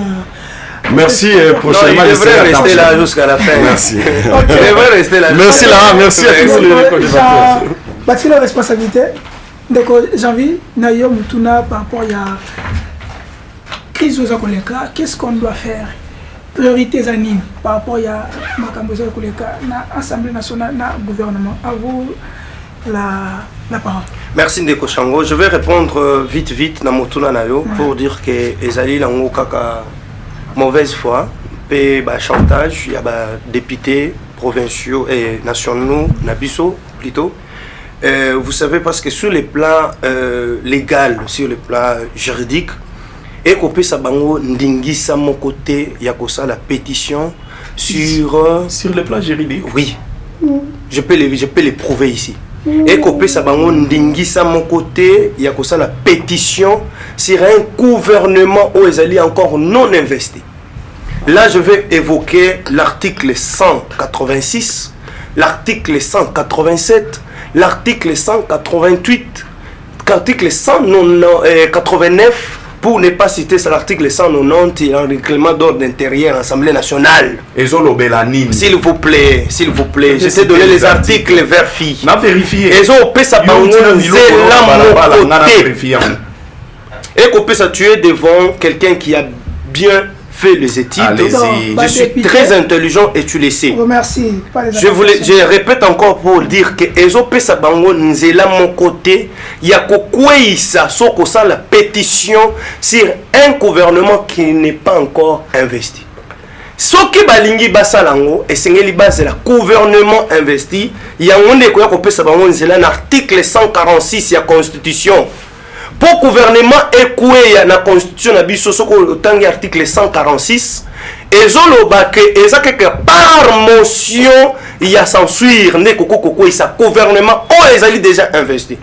Merci, prochainement. Il devrait rester là jusqu'à la fin. Merci. Il devrait rester là. Merci là, merci à tous les co-débatteurs. Bâtir la responsabilité. Donc, j'ai envie, Nayo Mutuna, par rapport à la crise aux Akoleka, qu'est-ce qu'on doit faire? Priorités animes par rapport à Makambozo Akoleka, l'Assemblée nationale, le gouvernement. À vous la parole. Merci Ndeko Shango. Je vais répondre vite na Mutuna Nayo pour dire que Ezali Lango Kaka. Mauvaise foi, chantage, il y a des députés provinciaux et nationaux, Nabiso plutôt. Vous savez, parce que sur le plan légal, sur le plan juridique, et qu'on peut sabango ndingisa mon côté, il y a la pétition sur le plan juridique. Oui, je peux les prouver ici. Et qu'on peut sabango ndingisa mon côté, il y a la pétition sur un gouvernement où ils allaient encore non investi. Là, je vais évoquer l'article 186, l'article 187, l'article 188, l'article 189, pour ne pas citer ça, l'article 190, il y a un règlement d'ordre intérieur, Assemblée nationale. S'il vous plaît, je t'ai donné les articles vers filles. On a vérifié. Et qu'on peut s'atuer devant quelqu'un qui a bien fait les études. Je suis très intelligent et tu le sais. Merci. Je répète encore pour dire que Ezope Sabango Nzela mon côté, il y a Kokweisa Sokosa la pétition sur un gouvernement qui n'est pas encore investi. Soki balingi basalango et sengeli base la gouvernement investi, il y a un Kope Sabango Nzela l'article 146 de la Constitution. Pour le gouvernement écoué la constitution na biso soko tangi article 146 ezoloba que eza quelque par motion il y a censure ne koko isa gouvernement o ezali déjà investi.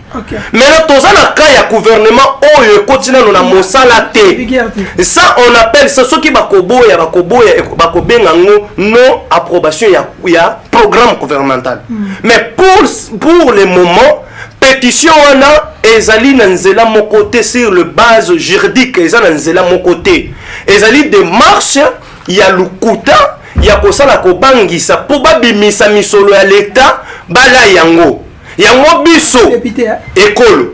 Mais là toza na cas ya gouvernement oyo kotina na mosala te. Ça on appelle ça soki bakoboya bakobenga ngo non approbation ya programme gouvernemental. Mais pour le moment pétition on a ezali nanzela mon côté sur le base juridique ezali nanzela mon côté ezali démarche ya lukuta ya kosala kobangisa po babimisa misolo ya l'état bala yango biso ekolo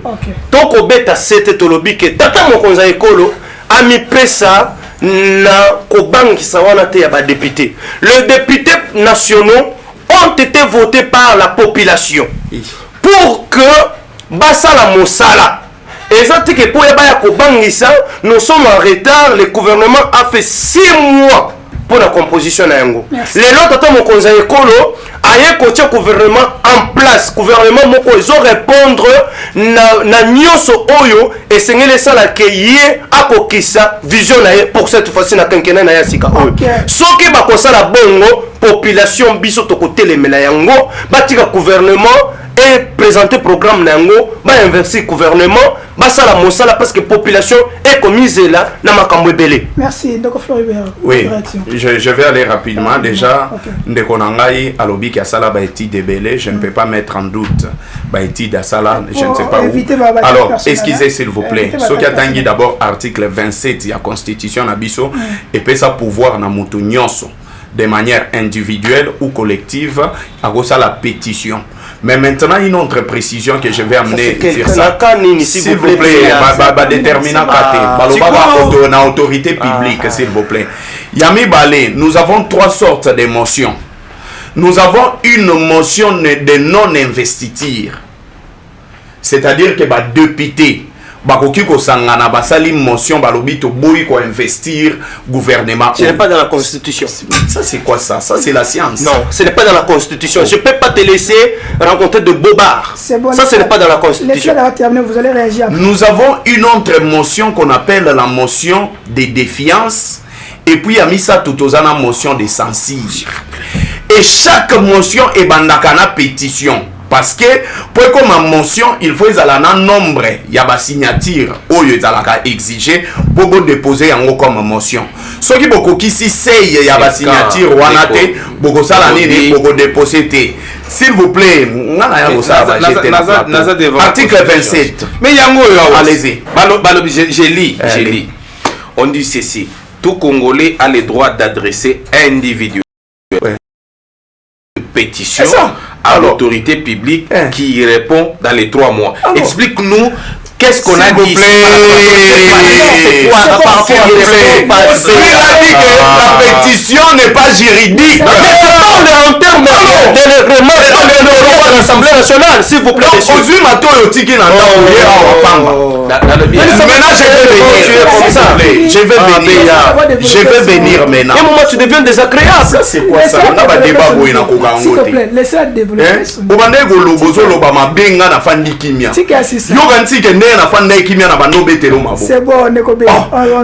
toko beta sete tolobi ke tata mokonza ekolo amipesa na kobangisa wana te ya ba député. Les députés nationaux ont été votés par la population pour que basala mosala. Et ça que pour nous sommes en retard. Le gouvernement a fait 6 mois pour la composition de yango. Les autres mon conseil écolo a coaché gouvernement en place. Gouvernement moko ils ont répondre na nyoso oyo et sengele sala ke yé akokisa vision pour cette fois-ci na quinquennat na yasika oyo. Soki ba kosala bongo population biso to kotelemela yango batika gouvernement et présenter programme nango ba inverser gouvernement ba sala mosala parce que population est commise là na makambo belé. Merci donc Floribert. Oui, je vais aller rapidement déjà. Ndeko nangai alobi ki asala ba étude de belé, je ne peux pas mettre en doute ba étude asala, je ne sais pas où. Alors, excusez s'il vous plaît. Ce qui a tangi d'abord article 27 de la constitution na biso et peut ça pouvoir na mutu nyonso de manière individuelle ou collective à cause de la pétition. Mais maintenant, une autre précision que je vais amener sur ça. S'il vous plaît, déterminant na autorité publique, s'il vous plaît. Yami Balé, nous avons trois sortes de motions. Nous avons une motion de non-investiture. C'est-à-dire que les députés, bakoki ko sangana basali motion balobi to boyi ko investir gouvernement. Ce n'est pas dans la constitution. Ça c'est quoi ça? Ça c'est la science. Non, ce n'est pas dans la constitution. Je peux pas te laisser rencontrer de bobards. Bon, ça ce n'est pas dans la constitution. Vous allez réagir après. Nous avons une autre motion qu'on appelle la motion de défiance et puis il y a mis ça tout aux ans motion de censure. Et chaque motion est bandakana pétition. Parce que pour comme en motion, il faut un nombre, il y a des signatures où il y a exigé pour déposer en comme motion. Ce qui beaucoup qui si c'est il y a des signatures ou anate, beaucoup ça la nini beaucoup déposer. S'il vous plaît, article 27. Mais yango allez-y. Je lis. On dit ceci. Tout Congolais a le droit d'adresser individuellement pétition à l'autorité publique qui répond dans les 3 mois. Explique-nous qu'est-ce qu'on a dit. Il a dit que la pétition n'est pas juridique. En termes de règlement de l'Assemblée nationale, s'il vous plaît. Maintenant, je vais venir maintenant. Et moment tu deviens désagréable. Ça c'est quoi ça? On a pas débat s'il te plaît, laissez-la développer. C'est bon,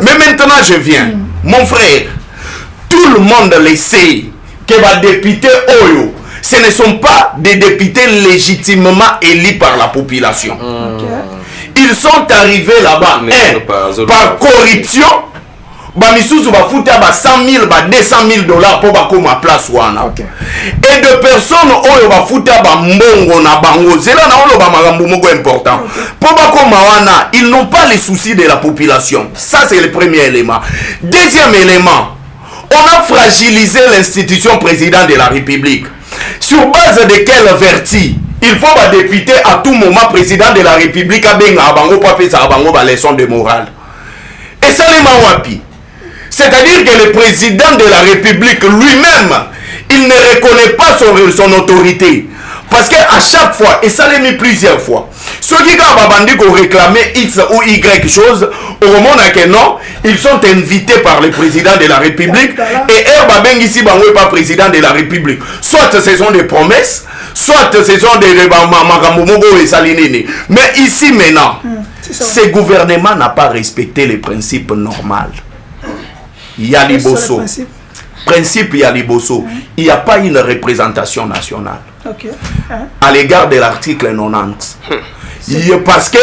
mais maintenant je viens. Mon frère, tout le monde le sait que les députés Oyo, ce ne sont pas des députés légitimement élus par la population. Ils sont arrivés là-bas par corruption. Bamisuzu ba foutu ba 100 000 ba 200 000 dollars pour ba koma place wana. Et de personnes oyo ba foutu ba mbongo na bango zela na olo ba makambo moko important. Pour ba koma wana, ils n'ont pas les soucis de la population. Ça c'est le premier élément. Deuxième élément, on a fragilisé l'institution président de la République. Sur base de quelle vertu? Il faut ba député à tout moment président de la République a benga bango pa pesa bango ba leçon de morale. Et ça les mawapi. C'est-à-dire que le président de la République lui-même, il ne reconnaît pas son autorité. Parce qu'à chaque fois, et ça l'a mis plusieurs fois, ceux qui ont réclamé X ou Y chose, au moment où non, ils sont invités par le président de la République. Et Herbabeng ici, n'est pas président de la République. Soit ce sont des promesses, soit ce sont des Magamogo et Salinini. Mais ici maintenant, ce gouvernement n'a pas respecté les principes normaux. Yaliboso. Principe Yaliboso. Il n'y a pas une représentation nationale. À l'égard de l'article 90. Parce que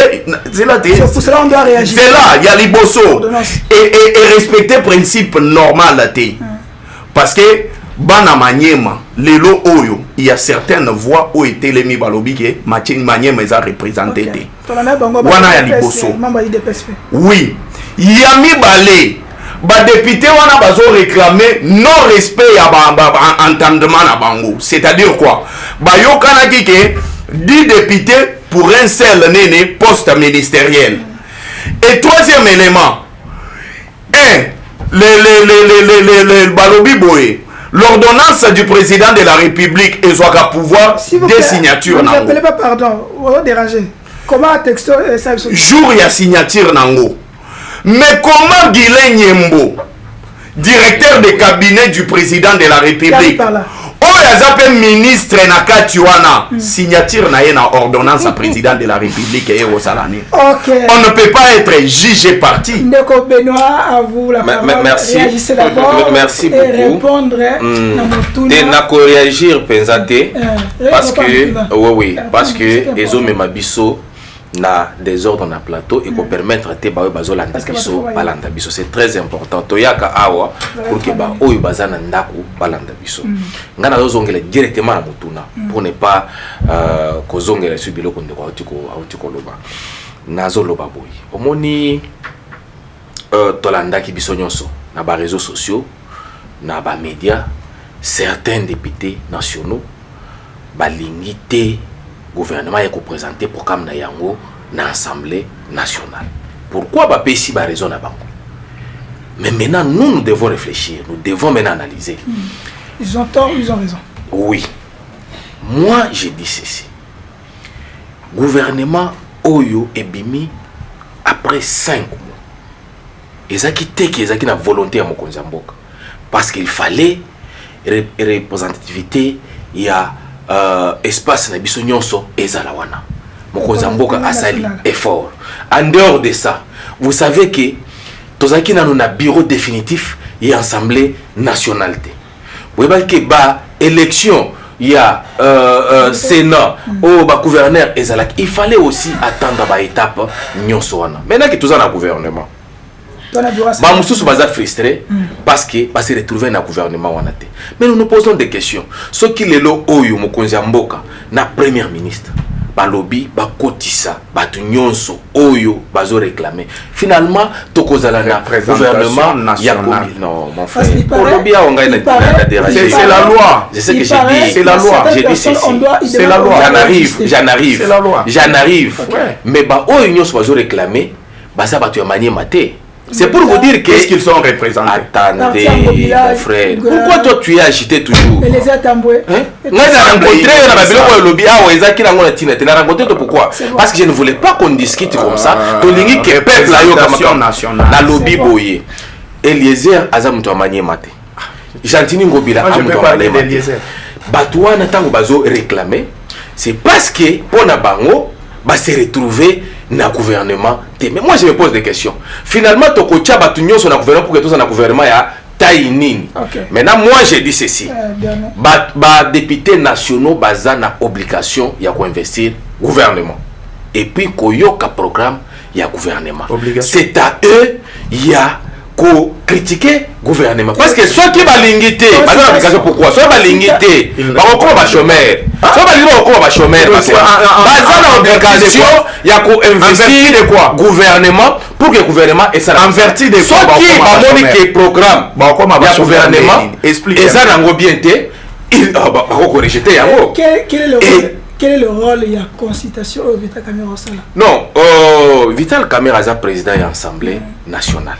c'est là, pour cela on doit réagir. C'est là, Yaliboso. Et respecter le principe normal. Parce que Bana Maniema, Lelo Oyo, il y a certaines voix où étaient les Mibalobi, Maniema les a représentés. Wana Yaliboso. Oui. Yami Balé. Les députés ont réclamé non-respect à entendement à Bango. C'est-à-dire quoi? Bayo Kanaki que 10 députés pour un seul néné poste ministériel. Et troisième élément, l'ordonnance du président de la République et soit pouvoir des signatures. Ne appelez pas pardon, on va déranger. Comment un texto ça jour il y a signature Nango. Mais comment Guilain Nyembo, directeur de cabinet du président de la République, Oyazape ministre na Katiwana, signature na na ordonnance à président de la République et au Salani. Okay. On ne peut pas être jugé parti. Ndeko Benoît, à vous la parole. Merci. Réagissez d'abord. Merci beaucoup. Et répondre. Et n'a qu'à réagir, pensate. Parce que, oui, parce que les hommes mabiso na des ordres na plateau et qu'on permettre te ba bazolanda biso balanda biso, c'est très important toyaka awa pour que ba oyo bazana ndako balanda biso ngana zongela directement na mutuna pour ne pas kozongela su biloko ndeko autiko loba nazo loba boy omoni tolanda ki biso nyonso na ba réseaux sociaux na ba médias certains députés nationaux balingité gouvernement est représenté pour comme na yango na assemblée nationale. Pourquoi ba pesi ba raison na bango? Mais maintenant nous devons réfléchir, nous devons maintenant analyser. Ils ont tort, ils ont raison. Oui. Moi j'ai dit ceci. Gouvernement Oyo ebimi après 5 mois. Ezaki teki ezaki na volonté ya mokonzi ya mboka parce qu'il fallait représentativité ya espace na biso nyonso ezala wana mokonzi mboka asali effort. En dehors de ça, vous savez que tozaki na na bureau définitif et assemblée nationale. Vous voyez que ba élection il y a Sénat au ba gouverneur ezalaki, il fallait aussi attendre ba étape nyonso wana. Maintenant que tous en gouvernement ba mususu baza frustré parce que ba se retrouver na gouvernement wana te. Mais nous nous posons des questions. Ce qui lelo oyo mokonzi mboka na premier ministre ba lobby ba kotisa ba nyonso oyo bazo réclamer. Finalement tokozala na gouvernement national. Non mon frère. Lobby a onga c'est la loi. C'est ce que j'ai dit. C'est la loi. J'ai dit ceci. C'est la loi. J'en arrive. Mais ba oyo nyonso bazo réclamer baza ba tu manier maté. C'est pour vous dire qu'est-ce qu'ils sont représentés. Attendez, mon frère. Pourquoi toi tu es agité toujours? Mais les attamboués. Moi j'ai rencontré le lobby à Oezaki Lango Latina. Tu l'as rencontré pourquoi? Parce que je ne voulais pas qu'on discute comme ça. Tolingi que peuple là yo comme la lobby boyé. Eliezer Azam to manier maté. Jantini Ngobila am to manier maté. Batouana n'attend bazo réclamer. C'est parce que pour na bango va se retrouver na gouvernement. Mais moi je me pose des questions. Finalement tokocha batunyo sur na gouvernement pour que tous na gouvernement ya taïnine. Maintenant moi j'ai dit ceci. Ba députés nationaux baza na obligation ya ko investir gouvernement. Et puis koyoka programme ya gouvernement. C'est à eux ya ko critiquer gouvernement parce que ceux qui va l'ingité bazana obligation pourquoi ceux va l'ingité ba ko ba chômeur ceux va limo ko ba chômeur parce que bazana obligation ya ko investir de quoi gouvernement pour que gouvernement et ça inverti de quoi ceux qui va monique programme ba ko ba gouvernement expliquer ça nango bien té il ba ko rejeter yango. Quel est le rôle de la consultation au Vital Kamerhe Osala? Non, Vital Kamerhe est président de l'Assemblée nationale.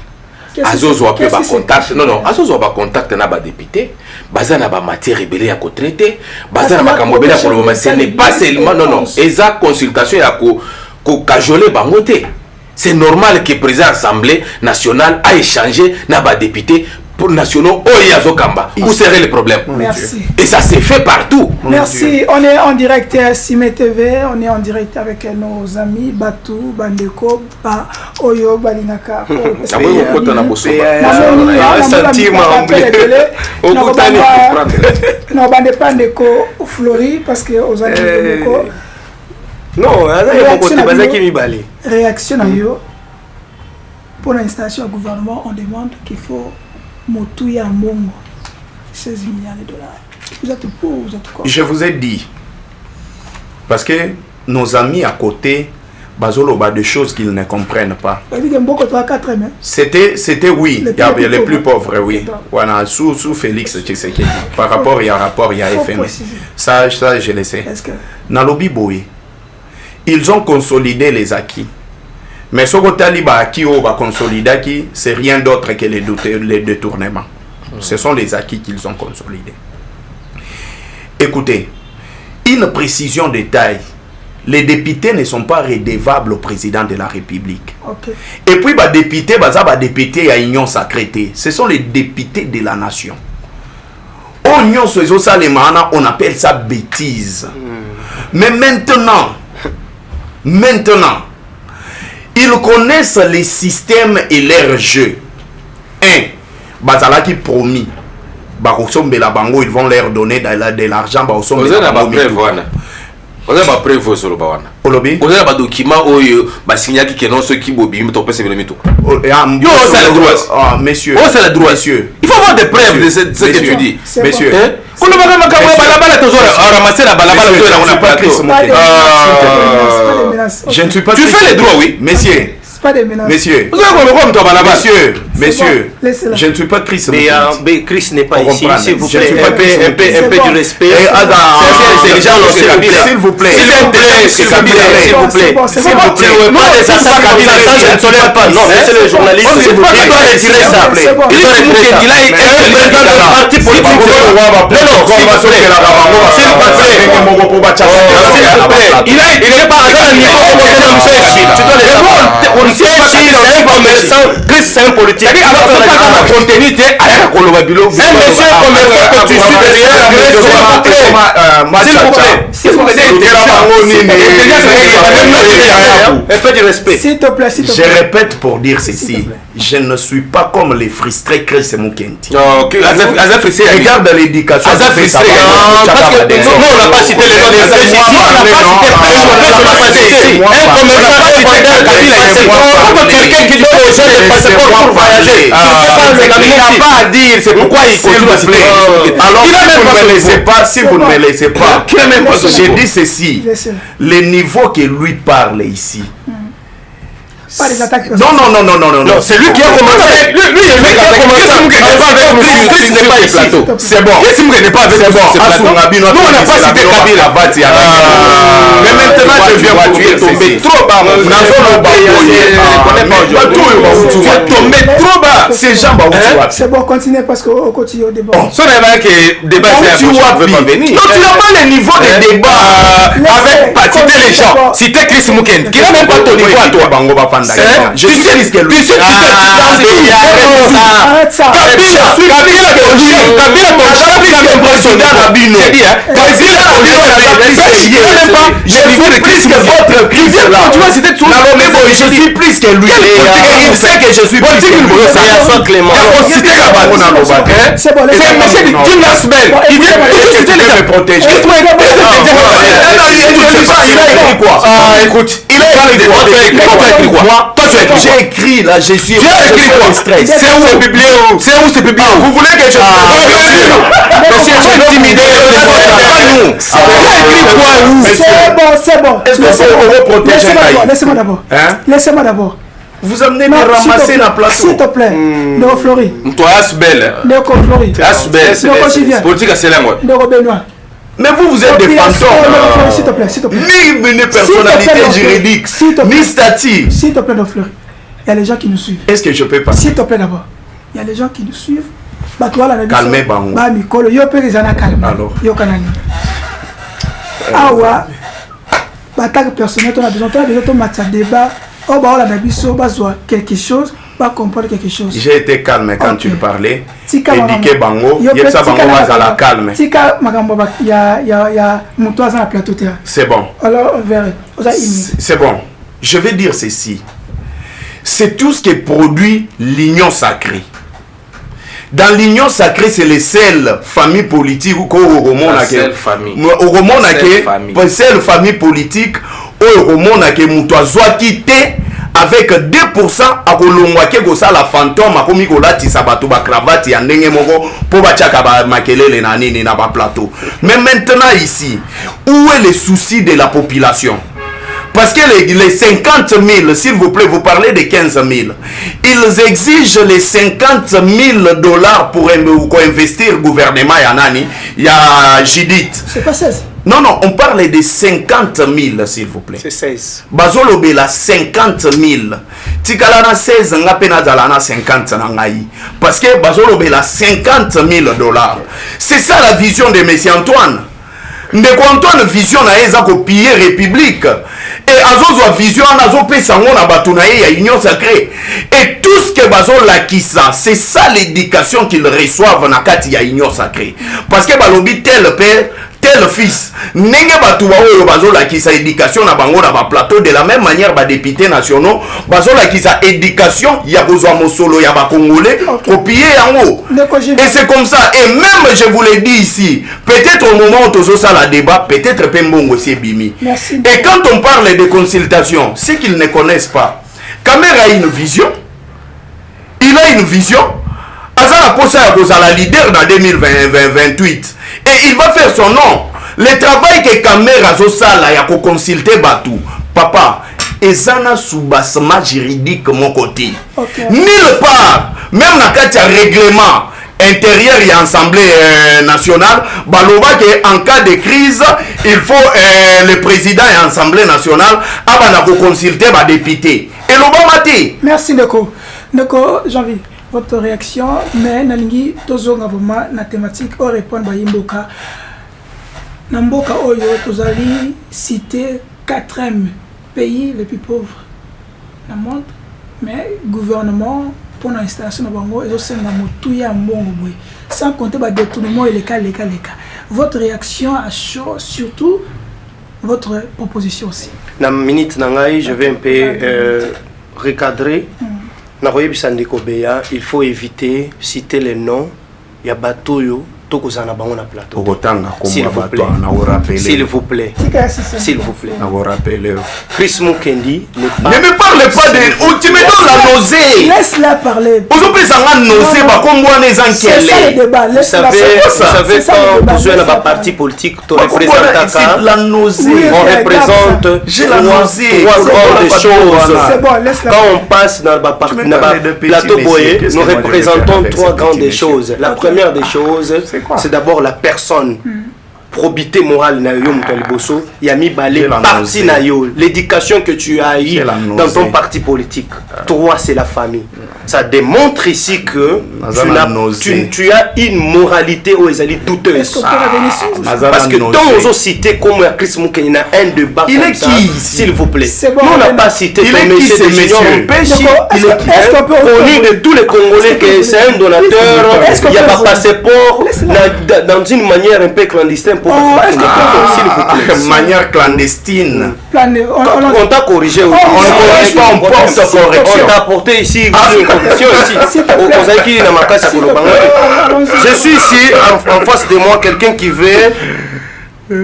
Azozo a pas contact. Non, Azozo a pas contact na ba député. Bazana ba matière rebelle à traiter. Bazana ba kamobela pour le moment. Ce n'est pas seulement non. Eza consultation ya ko cajoler bangote. C'est normal que le président de l'Assemblée nationale a échangé na ba député pour nationaux Oyazokamba. Où serait le problème? Merci. Et ça s'est fait partout. Merci. On est en direct à Sime TV. On est en direct avec nos amis Batou, Bandeko, Oyo, Balinaka. Non, Bandeko, Flori, parce que aux amis de non, réaction à yo. Pour l'installation au gouvernement, on demande qu'il faut Motuya Mongo, 16 milliards de dollars. Vous êtes pour, vous êtes quoi? Je vous ai dit, parce que nos amis à côté, Bazolo a des choses qu'ils ne comprennent pas. C'était oui, il y avait les plus pauvres, oui. Voilà, sous Félix Tshisekedi. Par rapport, il y a un rapport, il y a FMI. Ça, je le sais. Nalobi Boye, ils ont consolidé les acquis. Mais ce que Taliba acquis ou consolidé, c'est rien d'autre que les détournements. Ce sont les acquis qu'ils ont consolidés. Écoutez, une précision de taille. Les députés ne sont pas redevables au président de la République. Et puis, les députés à Union Sacrée, ce sont les députés de la nation. Oh, on appelle ça bêtise. Mais maintenant, ils connaissent les systèmes et leurs jeux. Bazala qui promis. Ils vont leur donner de l'argent. Vous avez pas preuve sur le bawana. Vous avez pas document où bah signer qui non ceux qui bobiment ton PC le mito. Yo c'est le droit. Messieurs. Oh c'est le droit. Messieurs. Il faut avoir des preuves de ce que tu dis. Messieurs. On ne va pas balabala toujours ramasser la balabala toujours on a pas Chris. Je ne suis pas. Tu fais les droits oui. Messieurs. Pas des menaces. Messieurs, je ne suis pas Chris. Mais Chris n'est pas ici, s'il vous plaît. Un peu du respect. S'il vous plaît. S'il vous plaît. Je ne tolère pas. Non, c'est le journaliste. Il doit retirer ça. Il est un parti politique. Il n'est pas à un niveau Chris c'est un politique. Un monsieur commerçant que tu suis un peu de respect. S'il te plaît. Je répète pour dire ceci. Je ne suis pas comme les frustrés Chris Mukenti. Regarde l'éducation. Non, on n'a pas cité les noms des on n'a pas cité un commerçant quelqu'un qui dit aux gens de passeport pour voyager. Il n'a pas à dire, c'est pourquoi il continue à citer. Alors si vous ne me laissez pas, j'ai dit ceci. Le niveau que lui parle ici. Pas les attaques. Non, c'est lui qui a commencé. Lui, il est qui a commencé. Chris n'est pas ici. C'est bon. Qu'est-ce qu'il n'est pas avec nous? Nous, on n'a pas cité Kabila. Mais maintenant, je viens pour dire tomber trop bas. Tu es tombé trop bas. C'est Jean Baouti. C'est bon, continuez parce qu'on continue au débat. Ce n'est pas que débat c'est un peu pas venir. Non, tu n'as pas le niveau de débat avec pas citer les gens. Citer Chris Mukenti qui n'a même pas ton niveau à toi. Je suis risqué. Je suis plus que lui. Il sait que je suis plus que lui. C'est bon, il vient me protéger. Écoute, il a écrit quoi? J'ai écrit là, je suis stress. C'est où c'est publié? Vous voulez que je Monsieur, je intimidé. C'est bon. Est-ce que c'est pour protéger? Laissez-moi d'abord. Vous amenez de ramasser la place. S'il te plaît. Néo Flori. Toi, Asbel. Néo Flori. Asbel. Politique à Céline. Néo Benoît. Mais vous êtes des fantômes. S'il te plaît. Ni personnalité juridique, ni statut. S'il te plaît, Néo Flori. Il y a les gens qui nous suivent. Est-ce que je peux passer? S'il te plaît d'abord. Il y a les gens qui nous suivent. Calmez Bango. Mikolo, yo pe les calme. Alors. Yo kanani. Awa. Batak personnel, on a besoin de mettre débat. Oh bah on a besoin de quelque chose, pas comprendre quelque chose. J'ai été calme quand tu parlais. Éduqué Bango. Yepsa Bango va à la calme. Tika magambo il y a Moutoise dans la plateau terre. C'est bon. Alors on verra. C'est bon. Je vais dire ceci. C'est tout ce qui produit l'union sacrée. Dans l'union sacrée, c'est les seules familles politiques ou au monde à seule famille. Au monde à seule famille politique au monde à Moutoisoa quitté avec 2% à Kolongwake gosa la fantôme à Komikola Tissabato ba cravate ya ndenge moko po ba tchaka ba makelele na nini na ba plateau. Mais maintenant ici, où est le souci de la population? Parce que les 50 000, s'il vous plaît, vous parlez de 15 000. Ils exigent les 50 000 $ pour investir gouvernement Yanani. Il y a Judith. C'est pas 16. Non, on parle de 50 000, s'il vous plaît. C'est 16. Bazolobe la 50 000. Tikalana 16, nga penazalana 50 nangaï. Parce que Bazolobe la 50 000 $. C'est ça la vision de M. Antoine. ndeko Antoine vision na eza ko piller république et azozwa vision azopesa ngo na bato na ye ya union sacrée et tout ce que bazo lakisa c'est ça l'éducation qu'ils reçoivent na kati ya union sacrée parce que balobi tel père tel fils ndenge bato baoyo bazo lakisa éducation na bango na ba plateau de la même manière ba députés nationaux bazo lakisa éducation ya kozwa mosolo ya ba congolais copier yango et c'est comme ça et même je vous l'ai dit ici peut-être au moment où tozo ça la débat peut-être pembongo c'est bimi et quand on parle de consultation ceux qu'ils ne connaissent pas Kamera a une vision il a une vision azala posa ya kozala leader dans 2028 et il va faire son nom. Le travail que Kamera Zosala ya ko consulter Batou, papa, et ça n'a sous-bassement juridique mon côté. Nulle part, même dans le règlement intérieur et assemblée nationale, baloba que en cas de crise, il faut le président et l'assemblée nationale avant de consulter les députés. Et l'Obama dit. Merci Neko. Neko, Jean-Louis. Votre réaction, mais nalingi tozonga vraiment na thématique au répondre ba Yimboka. Namboka oyo tozali citer 4e pays les plus pauvres dans le monde, mais gouvernement pour l'installation de bango et aussi na motuya mbongo boy. Sans compter ba détournement et les cas. Votre réaction à chaud, surtout votre proposition aussi. Na minute nangai, je vais un peu recadrer. Il faut éviter citer les noms. Il y a Batoyo, Tokozana Bango plateau. S'il vous plaît. S'il vous plaît. S'il vous plaît. Chris Mukendi ne me parle pas de. Tu me donnes la nausée. Laisse-la parler. Aujourd'hui, ça m'a nausée. C'est ça le débat. Vous savez, quand vous êtes dans un parti politique, tu représentes la nausée. On représente trois grandes choses. Quand on passe dans le plateau Boye, nous représentons trois grandes choses. La première des choses, c'est d'abord la personne. Probité morale na yo Mutaliboso, Yami Balé, parti na yo, l'éducation que tu as eu dans ton parti politique. Trois, c'est la famille. Ça démontre ici que tu as une moralité où ils allaient douteuse. Parce que dans aux cités comme Chris Moukeni, il y a un débat comme ça. S'il vous plaît. Nous, on n'a pas cité ton monsieur de Junior Mpéchi. Il est connu de tous les Congolais que c'est un donateur. Il n'y a pas passeport dans une manière un peu clandestine. De manière clandestine. On t'a corrigé. On t'a apporté ici une correction ici. Je suis ici en face de moi quelqu'un qui veut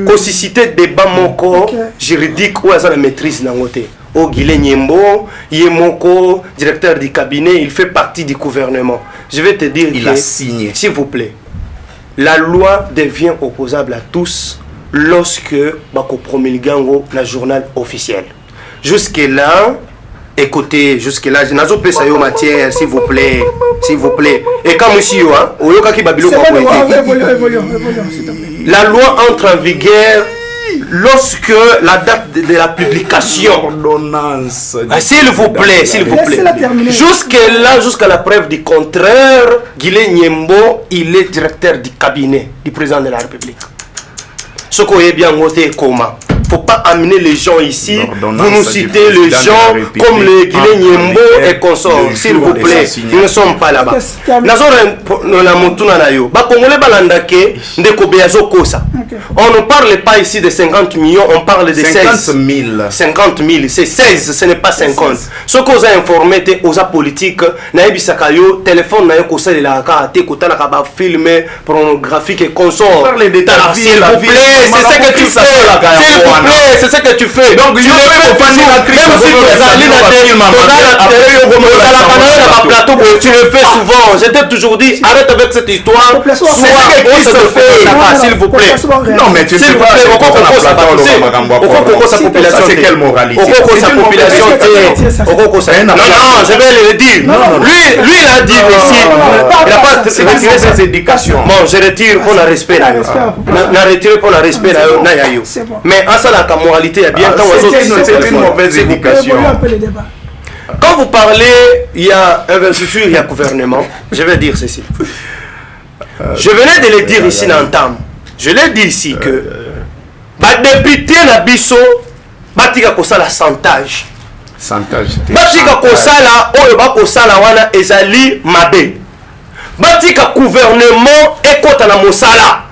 cociciter débat moko juridique ou à la maîtrise d'un côté. Au Guilé Nyembo, Yemoko, directeur du cabinet, il fait partie du gouvernement. Je vais te dire il a signé. S'il vous plaît. La loi devient opposable à tous lorsque Bako promulgango le journal officiel. Jusque-là, écoutez, jusque-là, je n'ai pas ça en matière, s'il vous plaît. S'il vous plaît. Et comme monsieur, la loi entre en vigueur lorsque la date de la publication. S'il vous plaît, s'il vous plaît. Jusque-là, jusqu'à la preuve du contraire, Guilé Nyembo, il est directeur du cabinet du président de la République. Ce qu'on est bien noté comment. Il ne faut pas amener les gens ici, vous nous citez les gens comme les Guilé Nyembo et consorts, s'il vous plaît, ils ne sont pas là-bas. On ne parle pas ici de 50 millions, on parle de 16 000. 50 000, c'est 16, ce n'est pas 50. Ce qu'on a informé, aux politiques, téléphone, film pornographique et consorts. S'il vous plaît, c'est ce que tu fais. C'est ce que tu fais. Donc, tu le fais tu le fais souvent. Je t'ai toujours dit, arrête avec cette histoire. S'il vous plaît. Non, mais tu sais pas. C'est quelle moralité? Non, je vais le dire. Lui, il a dit ici. Il n'a pas retiré ses éducations. Bon, je retire pour le respect. Mais en ça, la moralité est bien. C'est une mauvaise éducation. Quand vous parlez, il y a investiture, il y a gouvernement. Je vais dire ceci. Je venais de le dire ici dans le temps. Je l'ai dit ici que ba député na biso batika kosala santage batika kosala oyo bakosala wana ezali mabe batika gouvernement ekota na mosala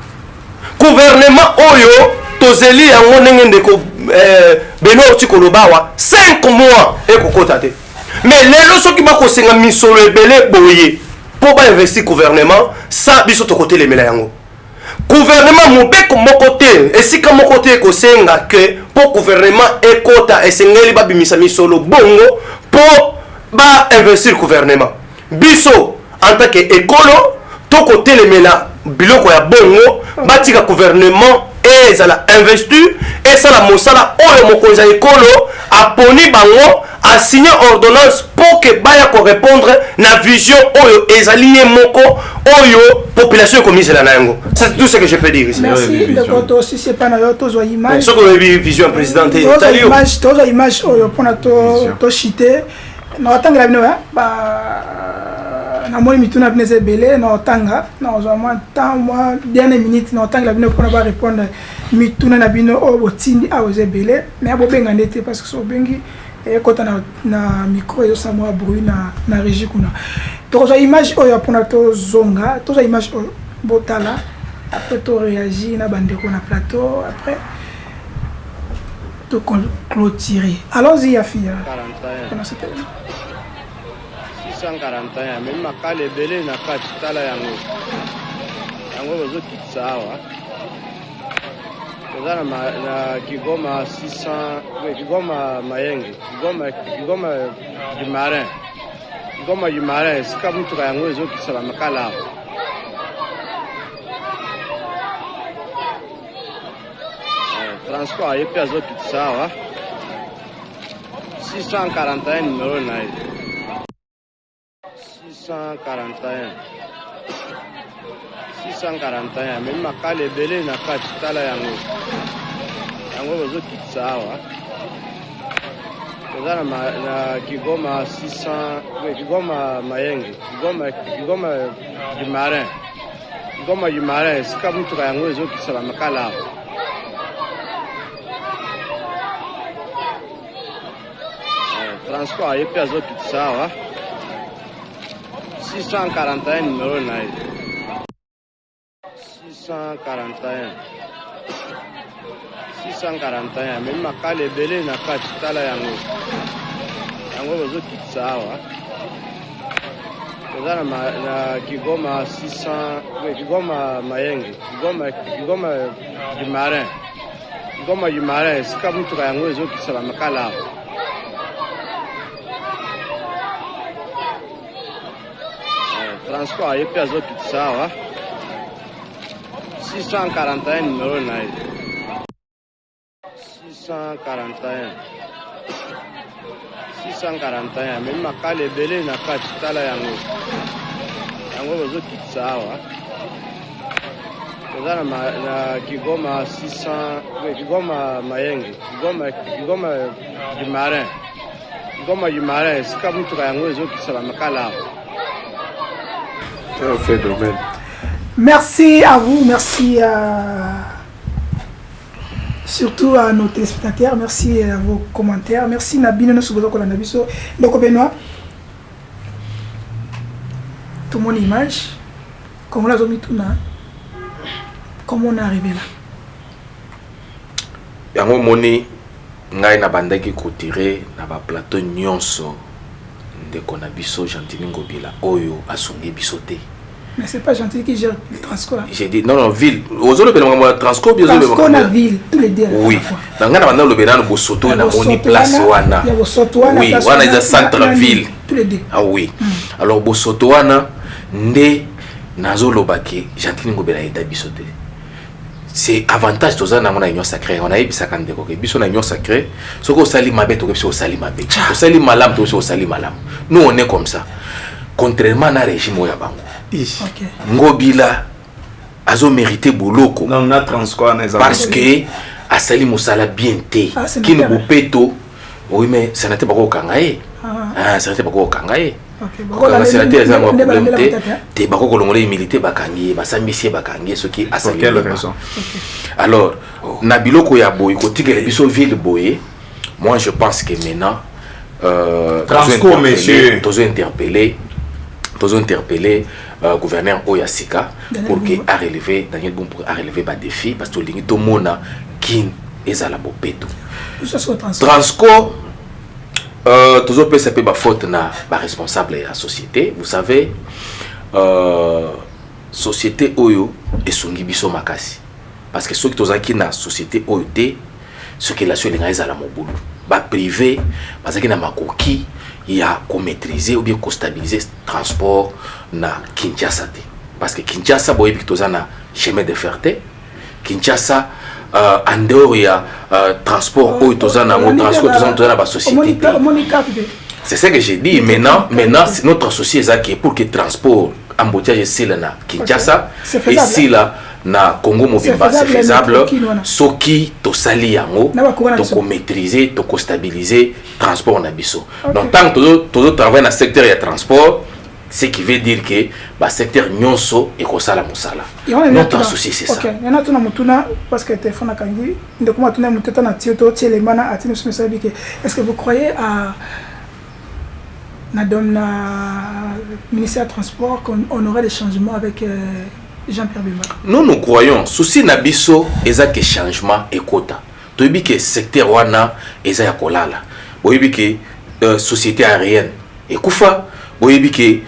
gouvernement oyo tozeli yango ndenge ndeko beno oti kolobawa 5 mois ekokota te mais lelo soki bakosenga misolo ebele boye po bainvesti gouvernement sa biso tokotelemela yango gouvernement mobeko moko te esika moko te ekosenga ke po gouvernement ekota esengeli babimisa misolo bongo po bainvestir gouvernement biso en tant que ekolo tokotelemela biloko ya bongo batika gouvernement ezala investi esala mosala oyo mokonzi ya ekolo aponi bango a signé ordonnance pour que baya ko répondre na vision oyo ezali ye moko oyo population komisela na yango. C'est tout ce que je peux dire ici. Merci le koto si c'est pas na yo to zo image. Ce que vision président to image oyo pona to chité na tanga bino ba na moi mituna bino zebele na tanga na zo moi temps moi dernière minute na tanga bino pona ba répondre mituna na bino o botindi a zebele mais abo benga ndete parce que so bengi et quand on a micro et ça moi bruit na régie kuna donc ça image oyo pona to zonga to ça image botala après to réagir na bandeko na plateau après to clôturer allons-y ya fille 41 641 même makale belé na kati tala yango bazo kitsawa na Kigoma 600 Kigoma Mayenge Kigoma du marin sika mtu yango ezokisala makala transport yepe azokitsawa 641 numéro na 641 même makale belé na kati tala yango bazo kitsawa na Kigoma 600 Kigoma Mayenge Kigoma du marin sika mtu yango ezokisala makala transport yepe azokitsawa 641 numéro na 641 même makale belé na kati tala yango bazo kitsawa na Kigoma 600 Kigoma Mayenge Kigoma du marin sika mtu yango ezokisala makala transport yepe azokitsawa 641 numéro na 641 même makale belé na kati tala yango bazo kitsawa na Kigoma 600 Kigoma Mayenge Kigoma du marin sika mtu yango ezokisala makala Merci à vous, merci surtout à nos téléspectateurs, merci à vos commentaires, merci Nabino Nosubozo Kolanabiso, Loko Benoît. Tout mon image, comment la zomi tuna, comment on est arrivé là. Yango moni ngai na bandaki kotiré na ba plateau nyonso ndeko na biso Gentili Ngobila oyo asongi biso te. Mais c'est pas Gentili qui gère le Transco là. J'ai dit non ville. Ozolo bela ngwa Transco bien Transco na ville tous les deux. Oui. Nanga na banda lo bela no bosoto na moni place wana. Ya bosoto wana. Oui, wana is a centre ville. Tous les deux. Ah oui. Alors bosoto wana nde nazolo baki Gentili Ngobila eta biso te. C'est avantage toza na mona union sacrée. On a ebisa kande ko ke biso na union sacrée. Soko sali mabe to ke biso sali mabe. Sali malam to biso sali malam. Nous on est comme ça. Contrairement à régime ya bango. Okay. Ngobila azo mérité boloko. Non, na transco parce que asali musala bien té. Qui ne bopeto. Oui mais ça n'était pas au kangaé. Ah, ça n'était pas au kangaé. kokanga sénateur eza ngo problème te bako kolongola imilité bakangi basambisi bakangi soki asali. Pour quelle raison? Alors na biloko ya boy kotikela biso ville boye, moi je pense que maintenant Transco monsieur tozo interpeller gouverneur Oyasika pour que a relever Daniel Bon pour a relever ba défi parce que lingi to mona kin ezala bopeto Transco toujours peut s'appeler faute na ba responsable la société. Vous savez société oyo esungi biso makasi parce que ceux qui tozaki na société oyo te ce que la solinga ezala mobulu ba privé parce que na makoki ya ko maîtriser ou bien ko stabiliser transport na Kinshasa te parce que Kinshasa boye bi tozana chemin de fer te Kinshasa en dehors ya transport oyo tozana mo transport tozana ba société. C'est ce que j'ai dit. Maintenant notre souci est pour que transport embouteillage ici là na Kinshasa ici là na Congo Mobimba c'est faisable. Ce qui to sali yango to maîtriser, to stabiliser transport na biso. Donc tant que tout travail dans secteur de transport, ce qui veut dire que le secteur nyonso et ko sala musala. Notre souci c'est ça. OK, il y en a tout na mutuna parce que téléphone a kangi, ndeko matuna muteta na tioto tielemana atinu sumesali que est-ce que vous croyez à Madame la ministère des Transports qu'on aurait des changements avec Jean-Pierre Bemba? Nous croyons, souci nabiso eza que changement et quota. Toyebi que secteur wana eza ya kolala. Boyebi que société aérienne et kufa, boyebi que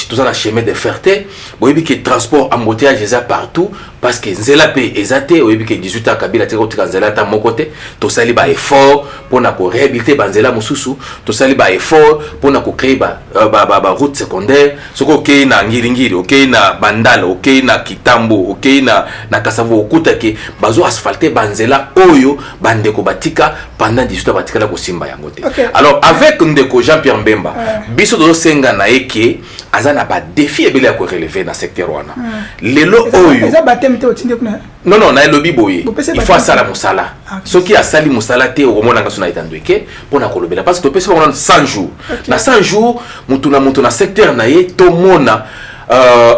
tout ça na chemin de ferté, boyebi que transport embouteillage eza partout parce que nzela pe ezate boyebi que 18 ans kabila te kotika nzela ta mon côté, to sali ba effort pour na ko réhabiliter banzela mususu, to sali ba effort pour na ko créer ba route secondaire, soko OK na ngiringiri, OK na bandala, OK na kitambo, OK na kasavo okuta ke bazo asphalter banzela oyo bandeko batika pendant 18 ans batika la ko simba yango te. Alors avec ndeko Jean-Pierre Mbemba, biso do senga na eke azana ba défi ebele ko relever dans secteur wana. Lelo oyo non na lobby boye il faut sala musala ce qui a sali musala te au mona ngaso na itandweke pona kolobela parce que to pesa on 100 jours na 100 jours mutu na secteur na ye to mona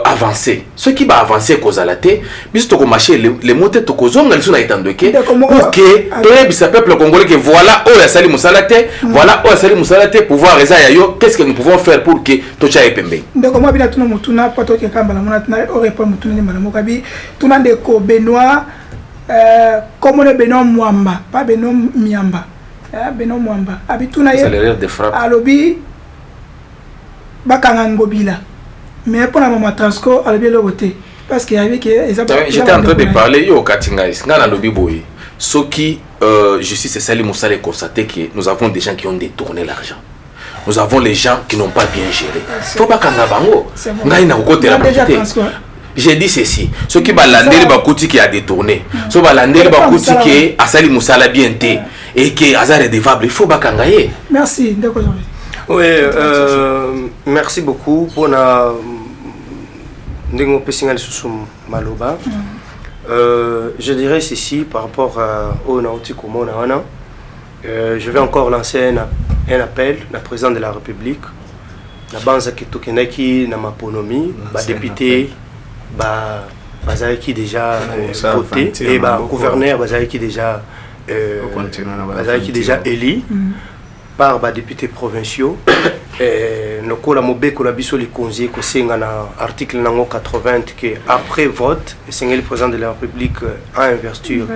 avancer ce qui va avancer kozala te biso to ko marcher les mots to kozonga liso na itandweke pour que to bisa peuple congolais que voilà o ya sali musala te voilà o ya sali musala te pouvoir reza ya yo qu'est-ce que nous pouvons faire pour que to cha epembe ndeko mo bina tuna mutuna poto ke kambala mona tuna o répond mutuna ni mala mokabi tuna ndeko Benoît comme le Benoît Mwamba pas Benoît Miamba Benoît Mwamba abituna ye alobi bakanga ngobila mais pour la maman Transco alobi le côté parce qu'il y avait que j'étais en train de parler yo katinga ngana lobi boy ce qui justice et sali musala constater que nous avons des gens qui ont détourné l'argent. Nous avons les gens qui n'ont pas bien géré. Faut pas kanga bango. Ngai na côté la beauté. J'ai dit ceci, ceux qui balandé ba kouti qui a détourné. Ceux balandé ba kouti qui a sali musala bien té et qui azar redevable, il faut ba kangaye. Merci ndeko. Oui, merci beaucoup pour la ndingo pesingal susum maloba. Je dirais ceci par rapport au Naoti Komona. Je vais encore lancer un appel à la présidente de la République, la Banza Kitokenaki, na Maponomi, ba député, ba Bazaiki déjà voté et ba gouverneur Bazaiki déjà élu par ba députés provinciaux. Nokola Mobeko la biso li konzi ko senga na article nango 80 que après vote le président de la République a investir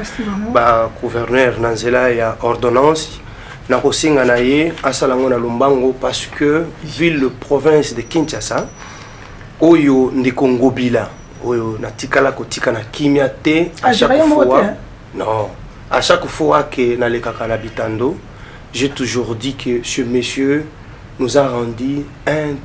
ba gouverneur nanzela ya ordonnance na ko senga na ye asalango na Lumbango parce que ville province de Kinshasa oyo ndiko ngobila oyo natikala kotika na kimia te à chaque fois non à chaque fois que na lekaka na bitando j'ai toujours dit que ce monsieur nous a rendu un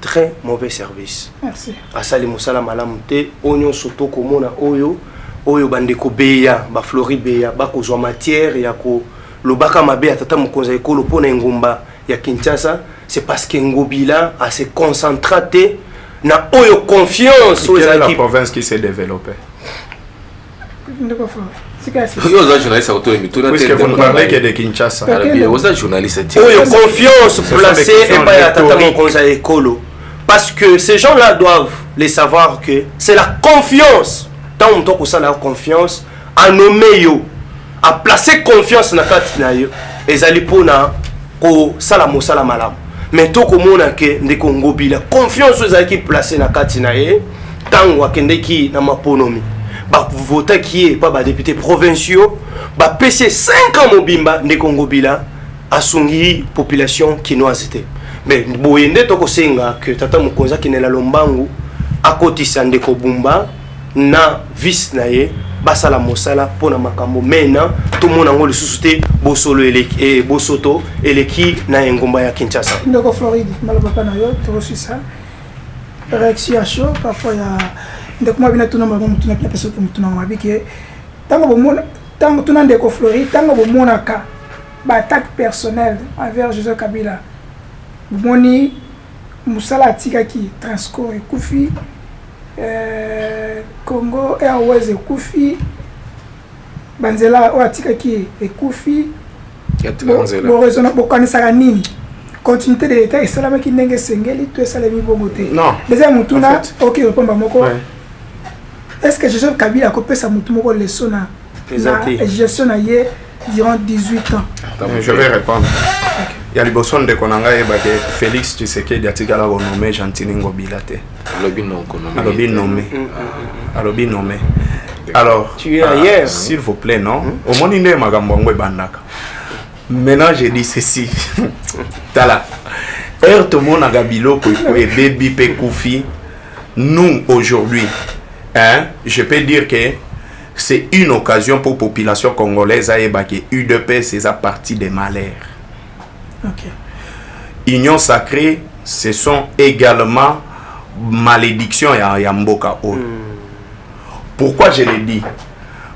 très mauvais service. Merci. Asali musala malamute onyo soto komona oyo bandeko beya ba flori beya ba kozwa matière ya ko lobaka mabe atata mukonza ekolo pona ngumba ya Kinshasa c'est parce que ngobila a se concentré na oyo confiance aux la province qui s'est développée. journaliste puisque vous ne parlez que de Kinshasa. Journaliste. Confiance placée et pas à Tata Mokonza Ekolo. Parce que ces gens-là doivent les savoir que c'est la confiance. Tant que ça la confiance, à nommer yo, à placer confiance dans la Katinayo, et Zalipona, ko salamo salamalam. Mais tout comme on a que des Congo bila confiance aux qui placé dans la Katinaye, tant wakende qui na maponomi. Bah voter qui est pas bah député provinciaux, bah PC 5 ans mobimba des Congo bila, a songi population quinoise était. Mais boyende toko senga que Tata Mokonza qui n'est la lombangu à côté Sandeko Bumba na vice naye basala mosala pona makambo mena tout le monde a le suscité bosolo et bosoto et l'équipe na ngomba ya Kinshasa. Ndoko Floride malabaka na yo to aussi ça réaction à chaud parfois ya ndeko mabina tuna mabomu tuna pia pesa ko mutuna mabike tango bomona tango tuna ndeko Floride tango bomona ka ba attaque personnelle envers Joseph Kabila. Moni musala atika ki Transco et Koufi Congo Airways et Koufi Banzela o atika ki et Koufi bo raison bo connaissaka nini continuité de l'état et cela qui ndenge sengeli tout ça les bongoté non deuxième mutuna OK répondre moko est-ce que Joseph Kabila a copé sa mutu moko leçon na gestion na ye durant 18 ans. Je vais répondre. Il y a les bossons de Konanga et Félix Tshisekedi a tigala renommé Gentini Ngobilate. Alobi nommé. Alors, s'il vous plaît, non. Au moins, il y a Magambongwe Bandaka. Maintenant, je dis ceci. Tala. Ertomo Nagabilo, Baby Pekoufi, nous aujourd'hui, hein, je peux dire que c'est une occasion pour la population congolaise à évacuer UDP, c'est à partie des malheurs. Okay. Union sacrée, ce sont également malédictions à Yamboka Oyo. Pourquoi je le dis?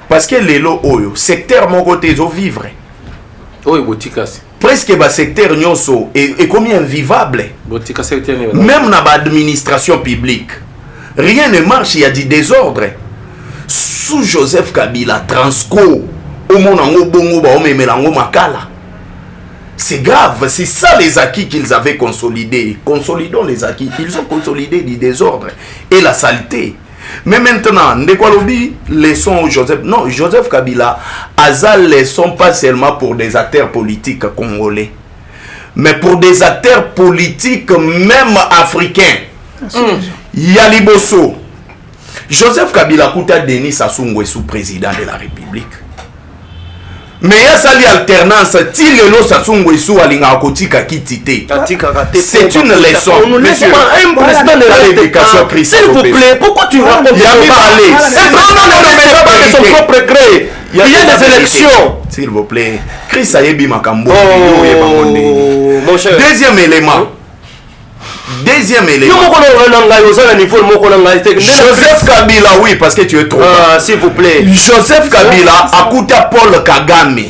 Parce que les lots Oyo, secteur mon côté, ils vivre. Presque le secteur nyonso est combien vivable. Même dans l'administration publique, rien ne marche, il y a du désordre. Sous Joseph Kabila, Transco, au Monango Bongo, Melango Makala. C'est grave, c'est ça les acquis qu'ils avaient consolidés. Consolidons les acquis. Ils ont consolidé du désordre et la saleté. Mais maintenant, Ndekwalobi, leçon Joseph. Non, Joseph Kabila, Azal leçon pas seulement pour des acteurs politiques congolais, mais pour des acteurs politiques même africains. Yaliboso. Joseph Kabila Kouta Denis Sassou Nguesso, président de la République. Mais il y a ça l'alternance. C'est une leçon. Monsieur, un président de l'éducation, s'il vous plaît, pourquoi tu racontes son propre gré? Il y a des élections. S'il vous plaît. Chris Ayebi Makambo. Deuxième élément. Joseph Kabila, oui, parce que tu es trop. S'il vous plaît. Joseph Kabila a coûté Paul Kagame.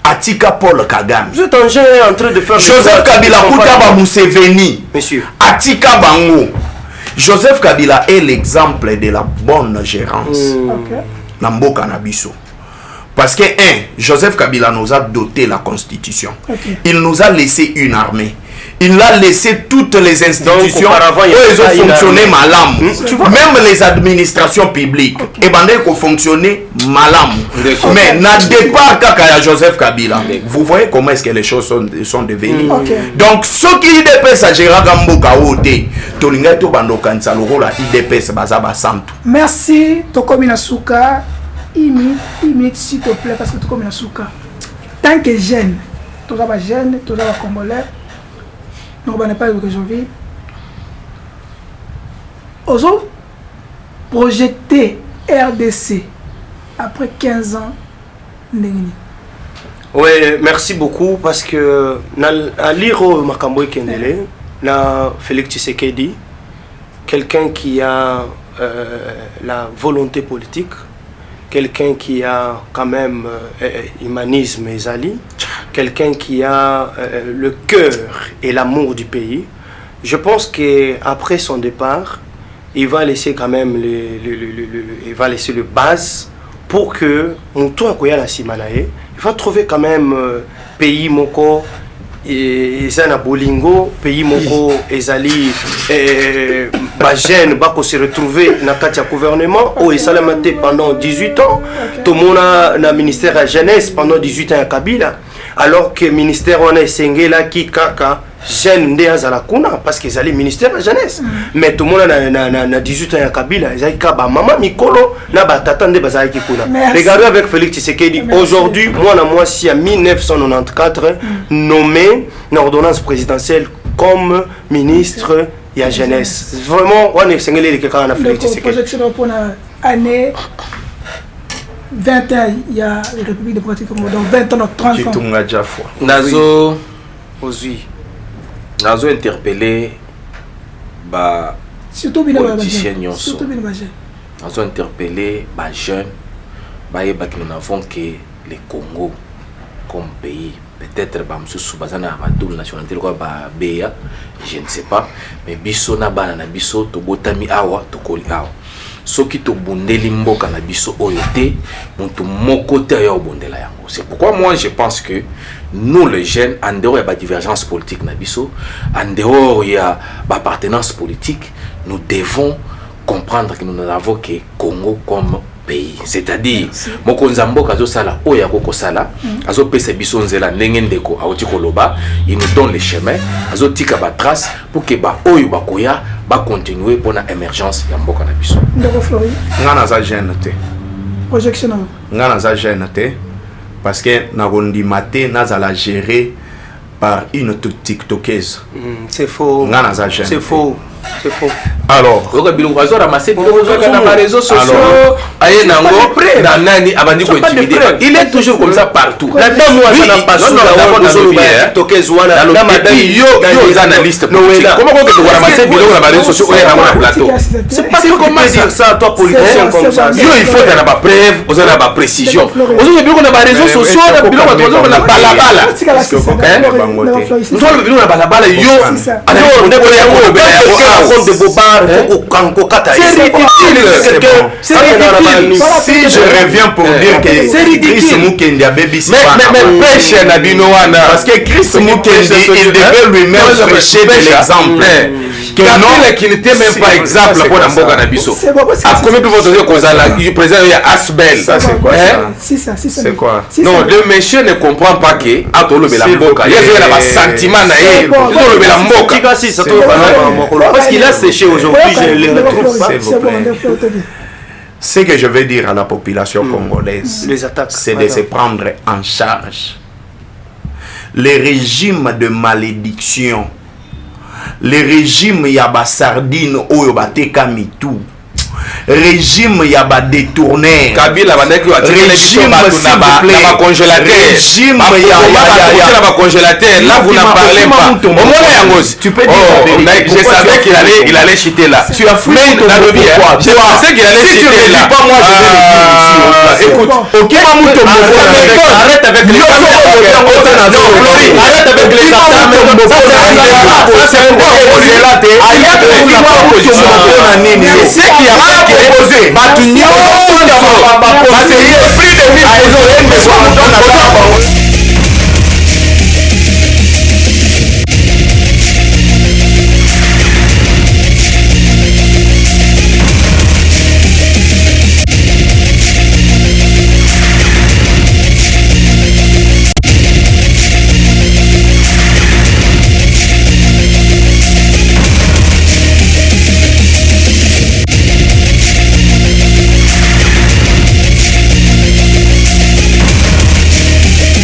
Atika Paul Kagame. Vous êtes en train de faire. Joseph Kabila Koutaba Museveni. Monsieur. Atika Bango. Joseph Kabila est l'exemple de la bonne gérance. Namboka Nabiso. Parce que, Joseph Kabila nous a doté la constitution. Il nous a laissé une armée. Il a laissé toutes les institutions où ils ont fonctionné malam. Même les administrations publiques. Et ben ils ont fonctionné malam. Mais n'a départ qu'à Joseph Kabila. Vous voyez comment est-ce que les choses sont devenues. Donc ceux qui IDPS à Gérard Gamboka Ote, Tolinga to Bandokan Salorola IDPS Bazaba Santu. Merci Tokomi Nasuka. Imi s'il te plaît parce que Tokomi Nasuka. Tant que jeune, tous les jeunes, tous les Congolais. Donc, on n'est pas que je vis. Osons projeter RDC après 15 ans. Oui, merci beaucoup parce que à lire Makambo Kendele, na Félix Tshisekedi, quelqu'un qui a la volonté politique, quelqu'un qui a quand même humanisme et zali, quelqu'un qui a le cœur et l'amour du pays. Je pense qu'après son départ, il va laisser quand même il va laisser le base pour que mon tour à la Simanae, il va trouver quand même pays moko et ça na bolingo pays moko ezali ba jeune ba ko se retrouver na katia gouvernement au esalamate pendant 18 ans tout le monde na ministère de la jeunesse pendant 18 ans à Kabila alors que ministère on a sengela ki kaka jeune nde azala kuna parce que ezali ministère de la jeunesse mais tout le monde na 18 ans à Kabila ezali ka ba maman mikolo na ba tata nde bazali ki kuna. Regardez avec Félix Tshisekedi aujourd'hui moi si en 1994 nommé une ordonnance présidentielle comme ministre de la jeunesse. Vraiment on est sengeli le quelqu'un na Félix Tshisekedi. Projection pour année 20 ans, il y a la République démocratique Congo, donc 20 ans, 30 ans. Nazo interpellé ba politiciens nyonso. Nazo interpellé ba jeunes ba yeba que nous n'avons que le Congo comme pays. Peut-être ba msusu bazana ba double nationalité quoi ba beya, je ne sais pas, mais biso na bana na biso to botami awa to koli awa. Soki to bundeli mboka na biso oyo te mutu moko te ya bondela yango. C'est pourquoi moi je pense que nous les jeunes en dehors de la divergence politique na biso, en dehors de la appartenance politique, nous devons comprendre que nous n'avons que Congo comme pays. C'est-à-dire mokonza mboka zo sala oya koko sala azo pesa biso nzela ndenge ndeko awoti koloba, il nous donne les chemins azo tika ba trace pour que ba oyo bakoya ba continuer pour la émergence ya mboka na biso. Ndeko Flori ngana za jeune te projection ngana za jeune te parce que nagondi maté nazala géré par une tiktokeuse. C'est faux. Ngana za jeune. C'est faux. C'est faux. Alors, il est toujours comme ça partout. La dame moi ça n'a pas c'est pas comment dire ça toi politicien comme ça. Il faut qu'il y ait pas preuve, on a pas précision. Aujourd'hui on a des réseaux sociaux, on a balabala. Nous on a balabala yo. De Bobard, c'est ridicule. Si je reviens pour dire que Chris Mukendi a baby parce que Chris Mukendi il devait lui-même prêcher de l'exemple. Qui n'était même pas exemple pour la Mboka Nabiso. À combien de votre le président il y a Asbel. Ça c'est quoi ça? C'est quoi? Non, le monsieur ne comprend pas que Atolo Bela Mboka. Il y a un sentiment naïf. Atolo Bela Mboka. Parce qu'il a séché aujourd'hui, je le retrouve pas. Ce que je veux dire à la population congolaise, c'est de se prendre en charge. Les régimes de malédiction, les régimes yaba sardine oyo bateka mitou, régime yaba détourner, Kabila banaki wa régime na congélateur, régime ya congélateur, là vous n'en parlez pas. Au moins yangos, tu peux dire je savais qu'il allait chiter là. Tu as foutu ton pourquoi? Je pensais qu'il allait chiter là. Pas moi je vais le dire. Écoute, OK, arrête avec les